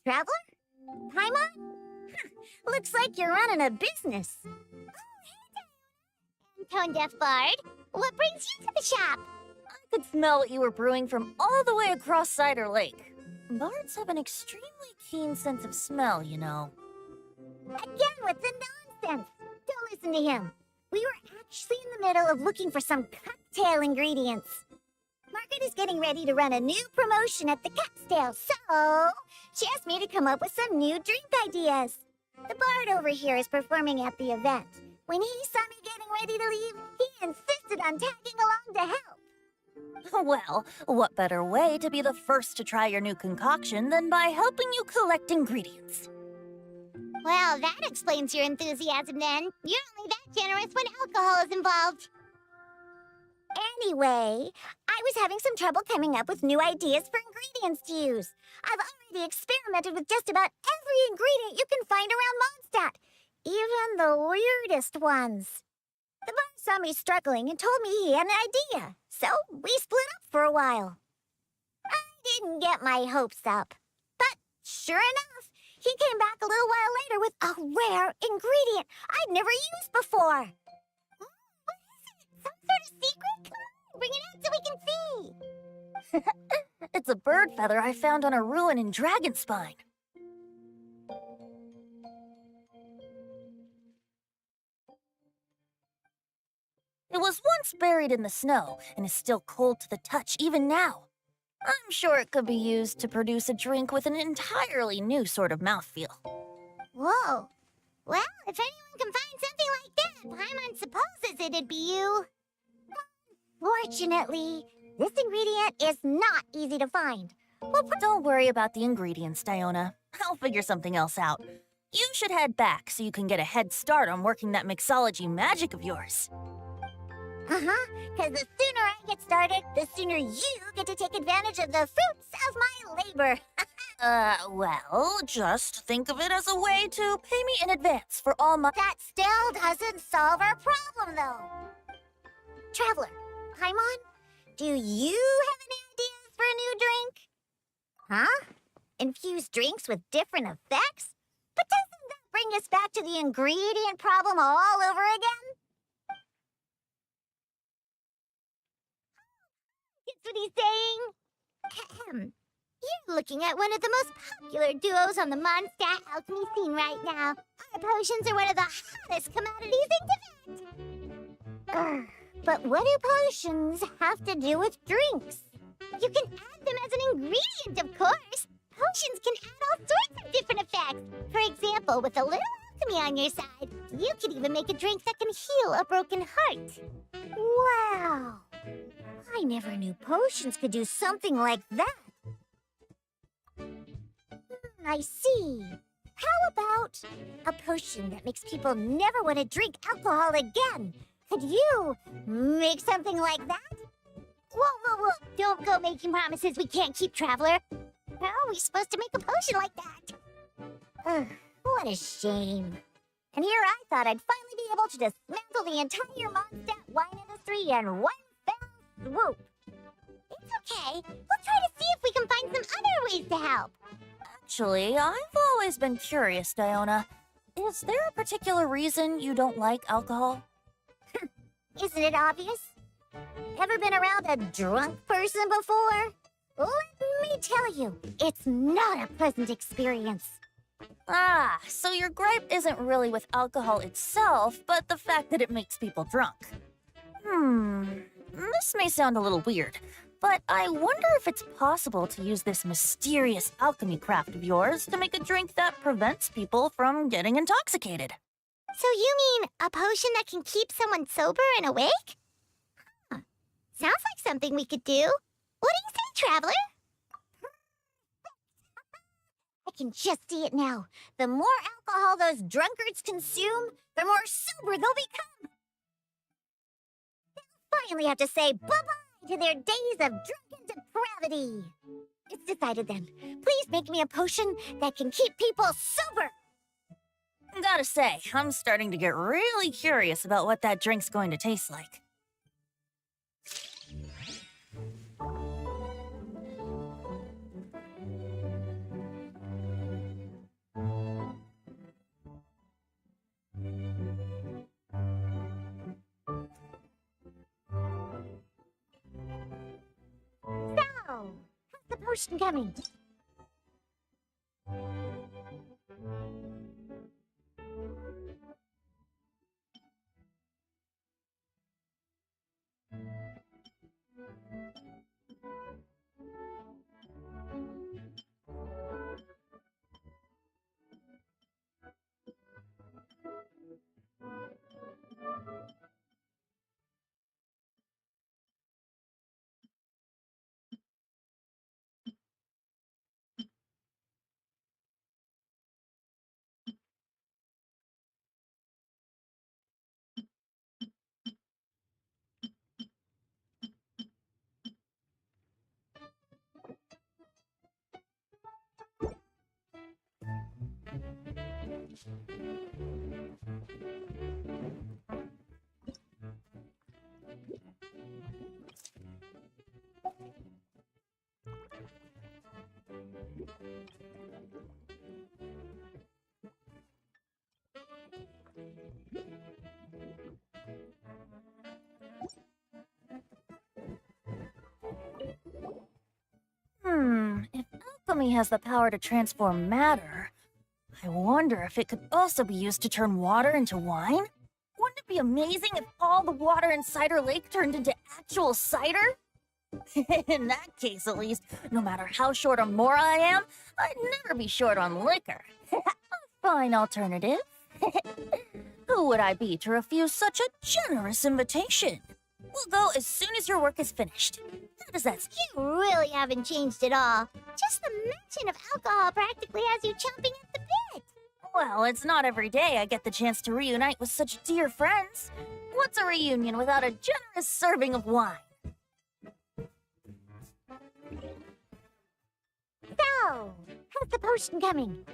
Speaker 4: Traveler? Paimon? Looks like you're running a business. Tone Deaf Bard, what brings you to the shop?
Speaker 6: I could smell what you were brewing from all the way across Cider Lake. Bards have an extremely keen sense of smell, you know.
Speaker 4: Again with the nonsense. Don't listen to him. We were actually in the middle of looking for some cocktail ingredients. Margaret is getting ready to run a new promotion at the cocktail, so she asked me to come up with some new drink ideas. The bard over here is performing at the event. When he saw me getting ready to leave, he insisted on tagging along to help.
Speaker 6: Well, what better way to be the first to try your new concoction than by helping you collect ingredients?
Speaker 4: Well, that explains your enthusiasm then. You're only that generous when alcohol is involved. Anyway, I was having some trouble coming up with new ideas for ingredients to use. I've already experimented with just about every ingredient you can find around Mondstadt, even the weirdest ones. The bard saw me struggling and told me he had an idea, so we split up for a while. I didn't get my hopes up, but sure enough, he came back a little while later with a rare ingredient I'd never used before. What is it? Some sort of secret? Come on, bring it out so we can see.
Speaker 6: It's a bird feather I found on a ruin in Dragonspine. It was once buried in the snow and is still cold to the touch even now. I'm sure it could be used to produce a drink with an entirely new sort of mouthfeel.
Speaker 4: Whoa. Well, if anyone can find something like that, Paimon supposes it'd be you. Fortunately, this ingredient is not easy to find.
Speaker 6: Well, don't worry about the ingredients, Diona. I'll figure something else out. You should head back so you can get a head start on working that mixology magic of yours.
Speaker 4: Because the sooner I get started, the sooner you get to take advantage of the fruits of my labor.
Speaker 6: Well, just think of it as a way to pay me in advance for all my—
Speaker 4: That still doesn't solve our problem, though. Traveler, Paimon, do you have any ideas for a new drink? Huh? Infuse drinks with different effects? But doesn't that bring us back to the ingredient problem all over again? Guess what he's saying? You're looking at one of the most popular duos on the Mondstadt alchemy scene right now. Our potions are one of the hottest commodities in Tibet. But what do potions have to do with drinks? You can add them as an ingredient, of course. Potions can add all sorts of different effects. For example, with a little alchemy on your side, you could even make a drink that can heal a broken heart. Wow! I never knew potions could do something like that. I see. How about a potion that makes people never want to drink alcohol again? Could you make something like that? Whoa. Don't go making promises we can't keep, Traveler. How are we supposed to make a potion like that? What a shame. And here I thought I'd finally be able to dismantle the entire Mondstadt wine industry in one fell swoop. It's okay. We'll try to see if we can find some other ways to help.
Speaker 6: Actually, I've always been curious, Diona. Is there a particular reason you don't like alcohol?
Speaker 4: Isn't it obvious? Ever been around a drunk person before? Let me tell you, it's not a pleasant experience.
Speaker 6: Ah, so your gripe isn't really with alcohol itself, but the fact that it makes people drunk. This may sound a little weird, but I wonder if it's possible to use this mysterious alchemy craft of yours to make a drink that prevents people from getting intoxicated.
Speaker 4: So you mean a potion that can keep someone sober and awake? Huh. Sounds like something we could do. What do you say, Traveler? I can just see it now. The more alcohol those drunkards consume, the more sober they'll become. They'll finally have to say bye-bye to their days of drunken depravity. It's decided then. Please make me a potion that can keep people sober.
Speaker 6: Gotta say, I'm starting to get really curious about what that drink's going to taste like.
Speaker 4: So, how's the potion coming?
Speaker 6: If alchemy has the power to transform matter, I wonder if it could also be used to turn water into wine? Wouldn't it be amazing if all the water in Cider Lake turned into actual cider? In that case, at least, no matter how short on more I am, I'd never be short on liquor. A fine alternative. Who would I be to refuse such a generous invitation? We'll go as soon as your work is finished. How does that sound?
Speaker 4: You really haven't changed at all. Just the mention of alcohol practically has you chomping at the bit.
Speaker 6: Well, it's not every day I get the chance to reunite with such dear friends. What's a reunion without a generous serving of wine?
Speaker 4: So, how's the potion coming?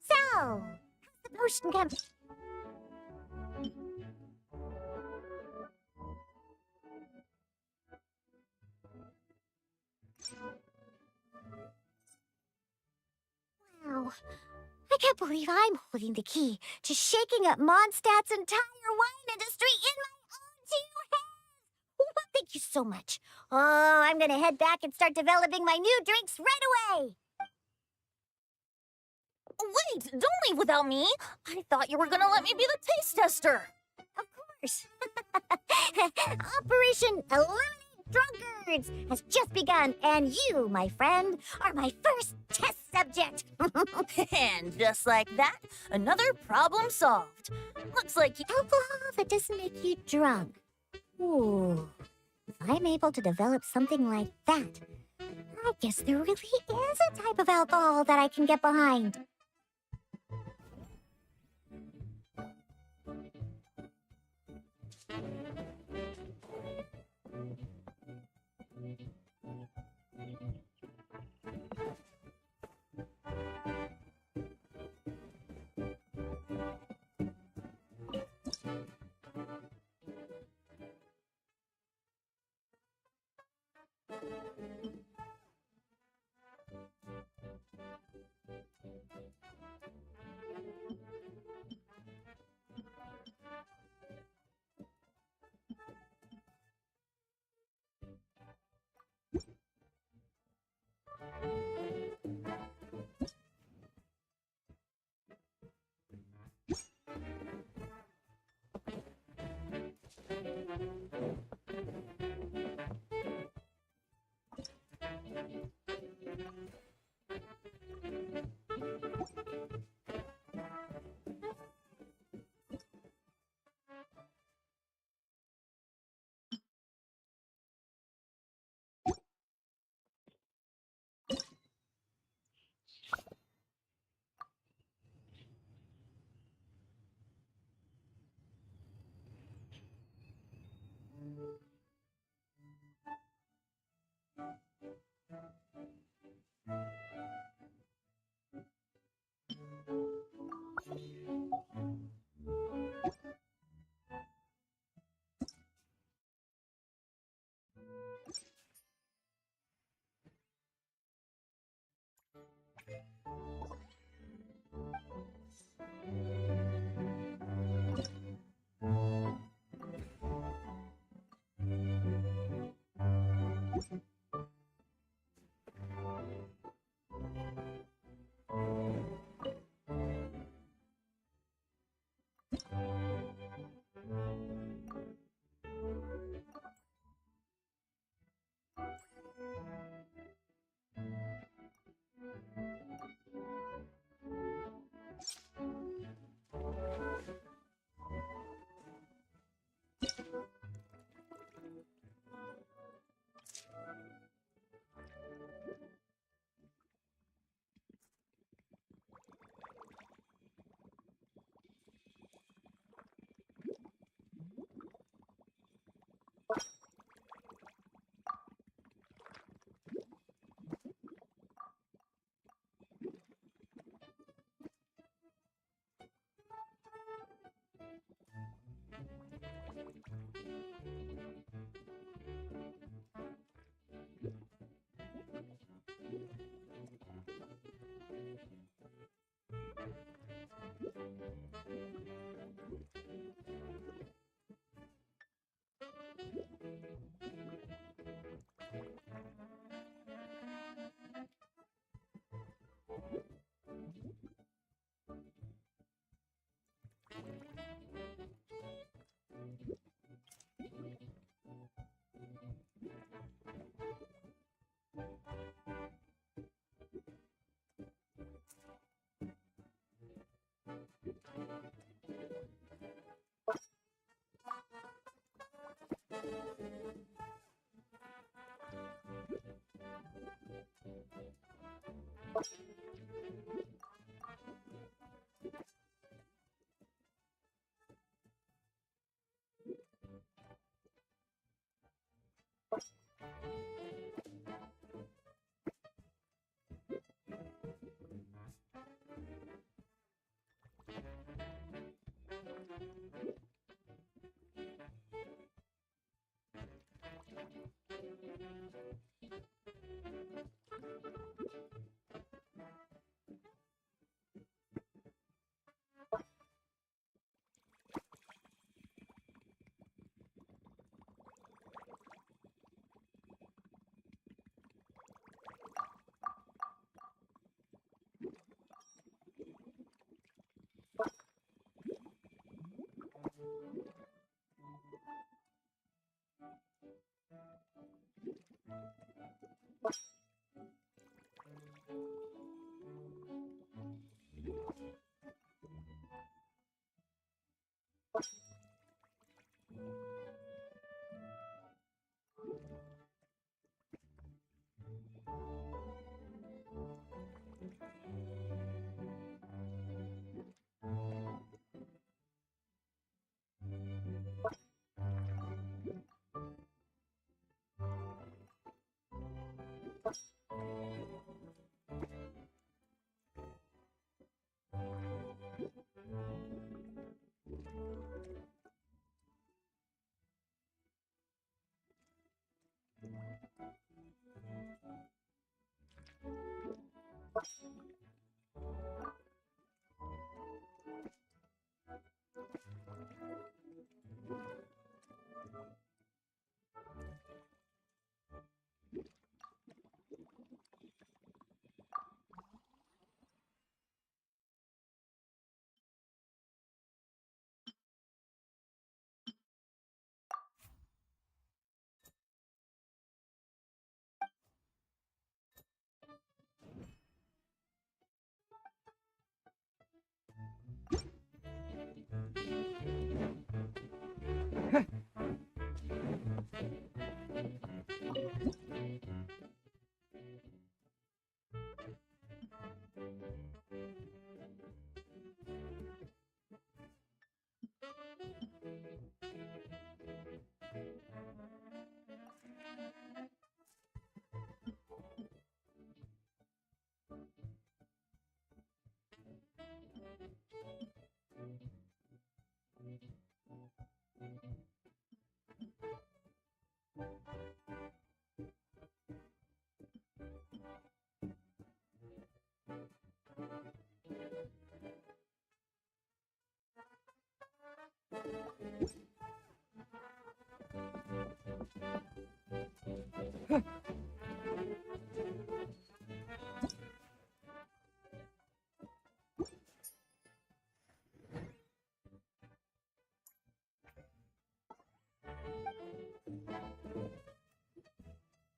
Speaker 4: So, how's the potion coming? Wow, I can't believe I'm holding the key to shaking up Mondstadt's entire wine industry in my own two hands. Well, thank you so much. Oh, I'm gonna head back and start developing my new drinks right away.
Speaker 6: Wait, don't leave without me. I thought you were gonna let me be the taste tester.
Speaker 4: Of course. Operation Eliminate Drunkards has just begun, and you, my friend, are my first test subject.
Speaker 6: And just like that, another problem solved. Looks like you...
Speaker 4: Alcohol that doesn't make you drunk. Ooh, if I'm able to develop something like that, I guess there really is a type of alcohol that I can get behind.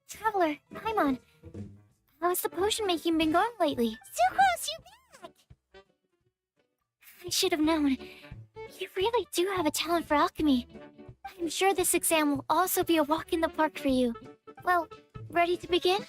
Speaker 4: Traveler, Paimon, how's the potion making been going lately? Sucrose, you're back! I should have known. You really do have a talent for alchemy. I'm sure this exam will also be a walk in the park for you. Well, ready to begin?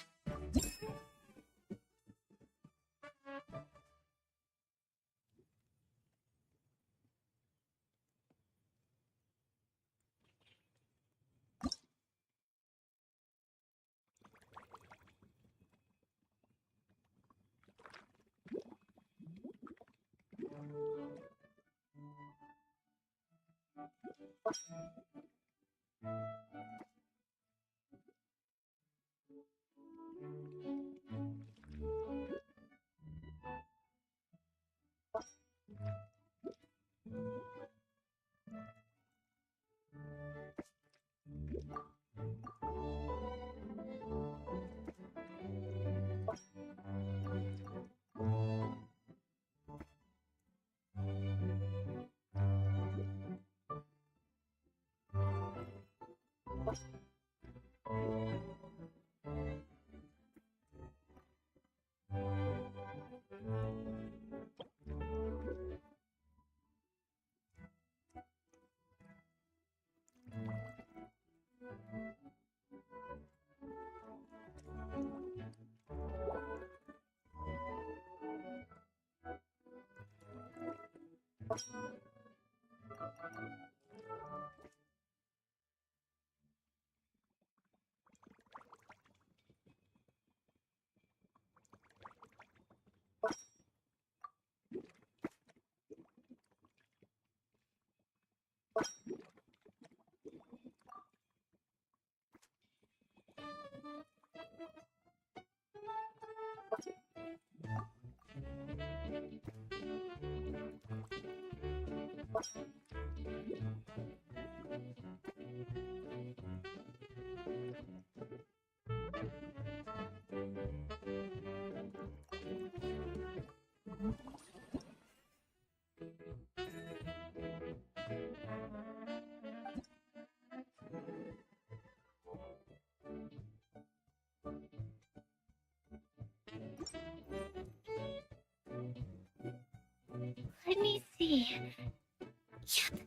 Speaker 4: Let me see. Yep.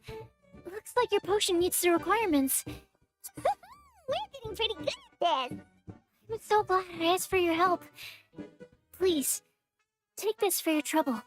Speaker 4: Looks like your potion meets the requirements. We're getting pretty good at this. I'm so glad I asked for your help. Please, take this for your trouble.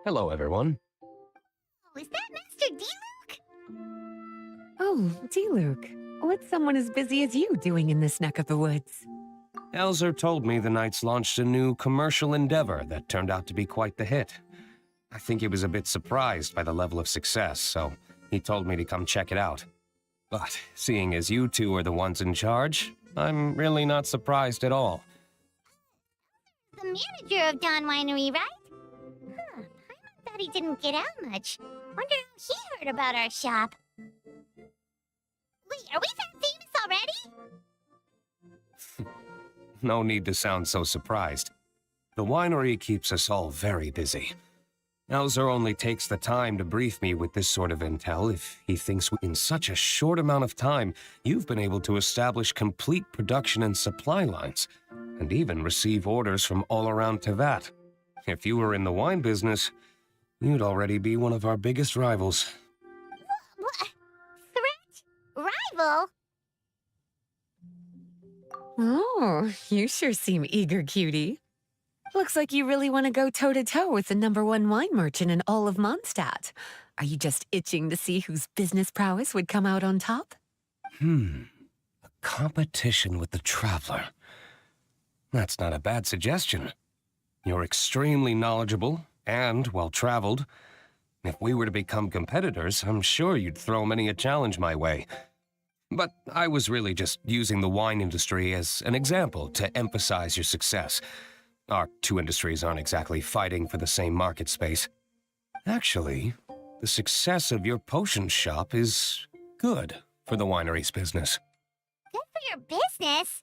Speaker 7: Hello, everyone.
Speaker 4: Oh, is that Master D-Luke?
Speaker 3: Oh, D-Luke, what's someone as busy as you doing in this neck of the woods?
Speaker 7: Elzer told me the Knights launched a new commercial endeavor that turned out to be quite the hit. I think he was a bit surprised by the level of success, so he told me to come check it out. But seeing as you two are the ones in charge, I'm really not surprised at all.
Speaker 4: The manager of Dawn Winery, right? Huh, Paimon thought he didn't get out much. Wonder how he heard about our shop. Wait, are we that famous already?
Speaker 7: No need to sound so surprised. The winery keeps us all very busy. Elzer only takes the time to brief me with this sort of intel if he thinks in such a short amount of time you've been able to establish complete production and supply lines, and even receive orders from all around Tevat. If you were in the wine business, you'd already be one of our biggest rivals.
Speaker 4: level.
Speaker 3: Oh, you sure seem eager, cutie. Looks like you really want to go toe-to-toe with the #1 wine merchant in all of Mondstadt. Are you just itching to see whose business prowess would come out on top?
Speaker 7: A competition with the Traveler. That's not a bad suggestion. You're extremely knowledgeable and well-traveled. If we were to become competitors, I'm sure you'd throw many a challenge my way. But I was really just using the wine industry as an example to emphasize your success. Our two industries aren't exactly fighting for the same market space. Actually, the success of your potion shop is good for the winery's business.
Speaker 4: Good for your business?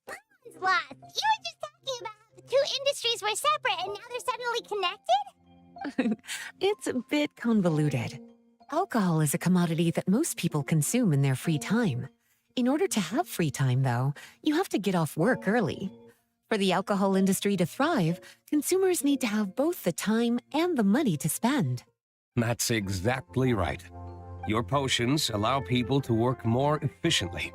Speaker 4: Paimon lost. You were just talking about how the two industries were separate and now they're suddenly connected?
Speaker 3: It's a bit convoluted. Alcohol is a commodity that most people consume in their free time. In order to have free time, though, you have to get off work early. For the alcohol industry to thrive, consumers need to have both the time and the money to spend.
Speaker 7: That's exactly right. Your potions allow people to work more efficiently.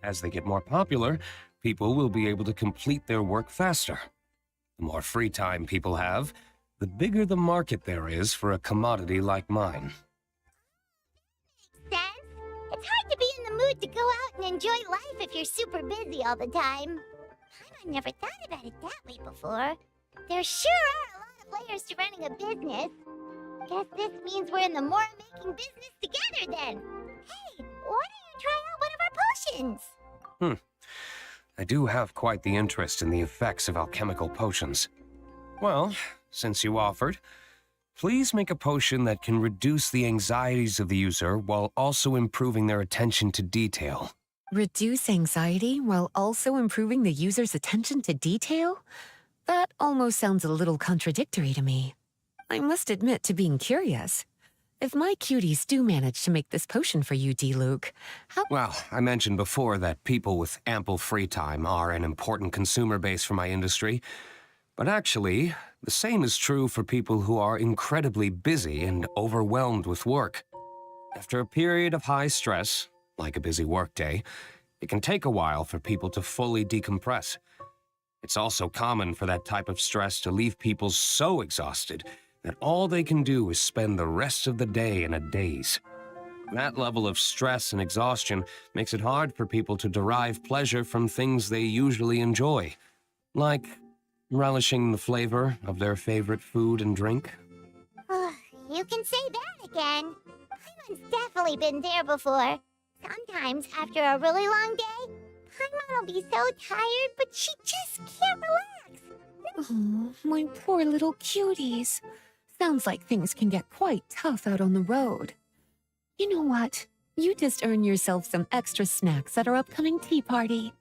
Speaker 7: As they get more popular, people will be able to complete their work faster. The more free time people have, the bigger the market there is for a commodity like mine.
Speaker 4: Sense? It's hard to be in the mood to go out and enjoy life if you're super busy all the time. Paimon never thought about it that way before. There sure are a lot of layers to running a business. Guess this means we're in the more making business together then. Hey, why don't you try out one of our potions?
Speaker 7: I do have quite the interest in the effects of alchemical potions. Well, since you offered, please make a potion that can reduce the anxieties of the user while also improving their attention to detail.
Speaker 3: Reduce anxiety while also improving the user's attention to detail? That almost sounds a little contradictory to me. I must admit to being curious. If my cuties do manage to make this potion for you, D-Luke, how—
Speaker 7: Well, I mentioned before that people with ample free time are an important consumer base for my industry. But actually, the same is true for people who are incredibly busy and overwhelmed with work. After a period of high stress, like a busy workday, it can take a while for people to fully decompress. It's also common for that type of stress to leave people so exhausted that all they can do is spend the rest of the day in a daze. That level of stress and exhaustion makes it hard for people to derive pleasure from things they usually enjoy, like relishing the flavor of their favorite food and drink.
Speaker 4: You can say that again. Paimon's definitely been there before. Sometimes, after a really long day, Paimon will be so tired, but she just can't relax.
Speaker 3: Oh, my poor little cuties. Sounds like things can get quite tough out on the road. You know what? You just earn yourself some extra snacks at our upcoming tea party.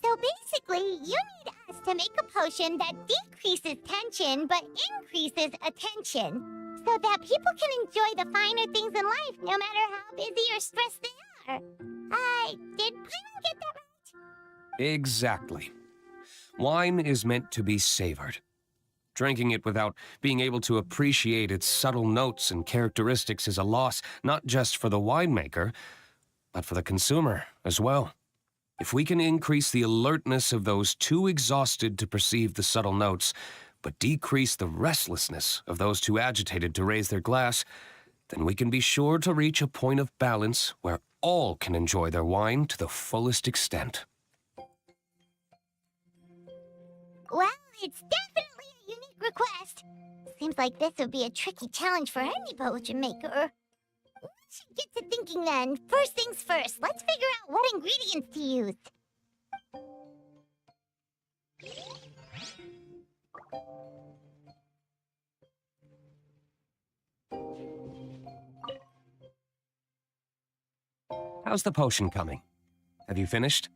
Speaker 4: So basically, you need us to make a potion that decreases tension but increases attention, so that people can enjoy the finer things in life no matter how busy or stressed they are. Did Paimon get that right?
Speaker 7: Exactly. Wine is meant to be savored. Drinking it without being able to appreciate its subtle notes and characteristics is a loss not just for the winemaker, but for the consumer as well. If we can increase the alertness of those too exhausted to perceive the subtle notes, but decrease the restlessness of those too agitated to raise their glass, then we can be sure to reach a point of balance where all can enjoy their wine to the fullest extent.
Speaker 4: Well, it's definitely a unique request. Seems like this would be a tricky challenge for any potion maker. We should get to thinking then. First things first, let's figure out what ingredients to use.
Speaker 7: How's the potion coming? Have you finished?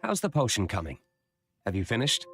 Speaker 7: How's the potion coming? Have you finished?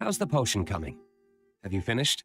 Speaker 7: How's the potion coming? Have you finished?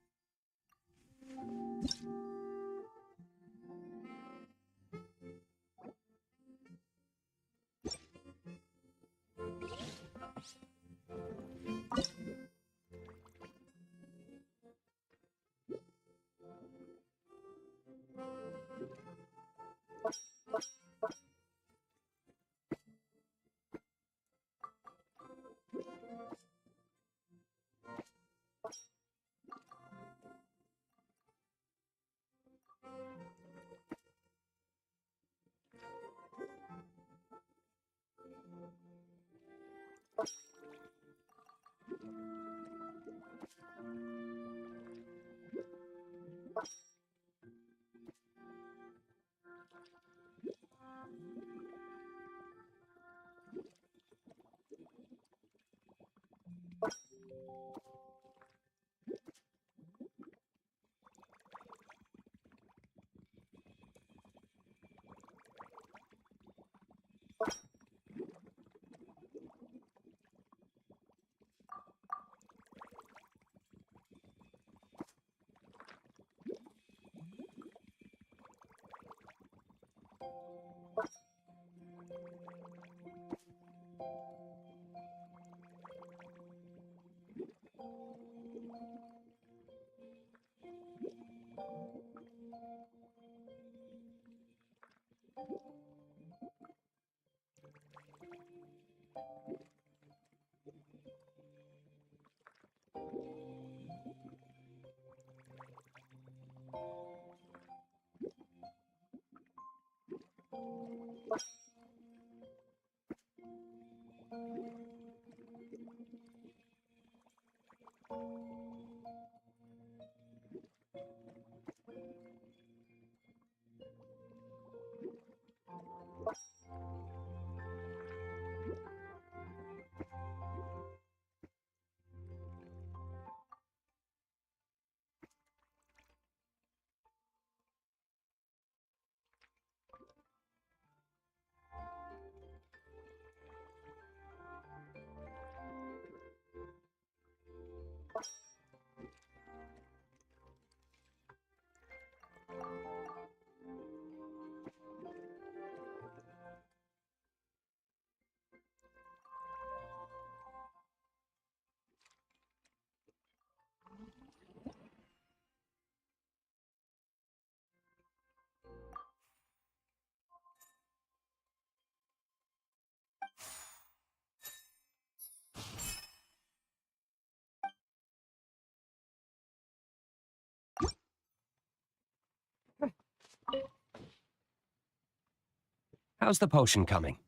Speaker 7: How's the potion coming?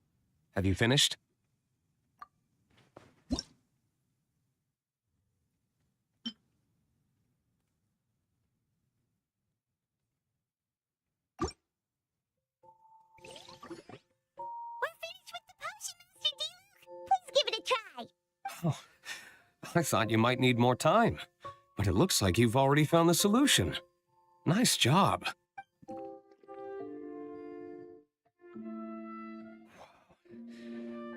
Speaker 7: Have you finished?
Speaker 4: We're finished with the potion, Master D-Luke. Please give it a try.
Speaker 7: Oh, I thought you might need more time, but it looks like you've already found the solution. Nice job.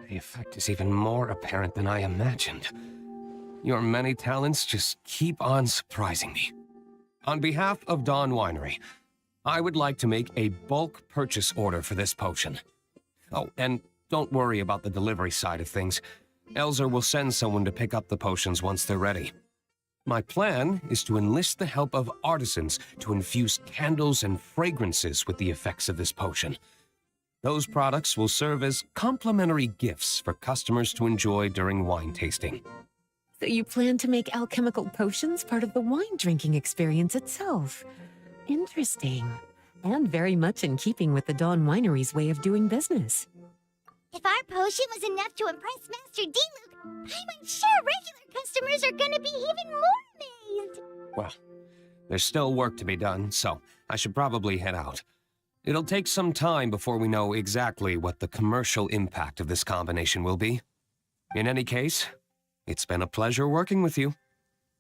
Speaker 7: The effect is even more apparent than I imagined. Your many talents just keep on surprising me. On behalf of Dawn Winery, I would like to make a bulk purchase order for this potion. Oh, and don't worry about the delivery side of things. Elzer will send someone to pick up the potions once they're ready. My plan is to enlist the help of artisans to infuse candles and fragrances with the effects of this potion. Those products will serve as complimentary gifts for customers to enjoy during wine tasting.
Speaker 3: So you plan to make alchemical potions part of the wine drinking experience itself. Interesting. And very much in keeping with the Dawn Winery's way of doing business.
Speaker 4: If our potion was enough to impress Master D-Luke, I'm sure regular customers are gonna be even more amazed.
Speaker 7: Well, there's still work to be done, so I should probably head out. It'll take some time before we know exactly what the commercial impact of this combination will be. In any case, it's been a pleasure working with you.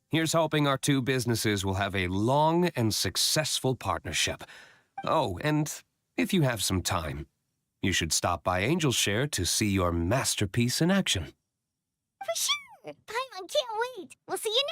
Speaker 7: Here's hoping our two businesses will have a long and successful partnership. Oh, and if you have some time, you should stop by Angel's Share to see your masterpiece in action.
Speaker 4: For sure! Paimon can't wait. We'll see you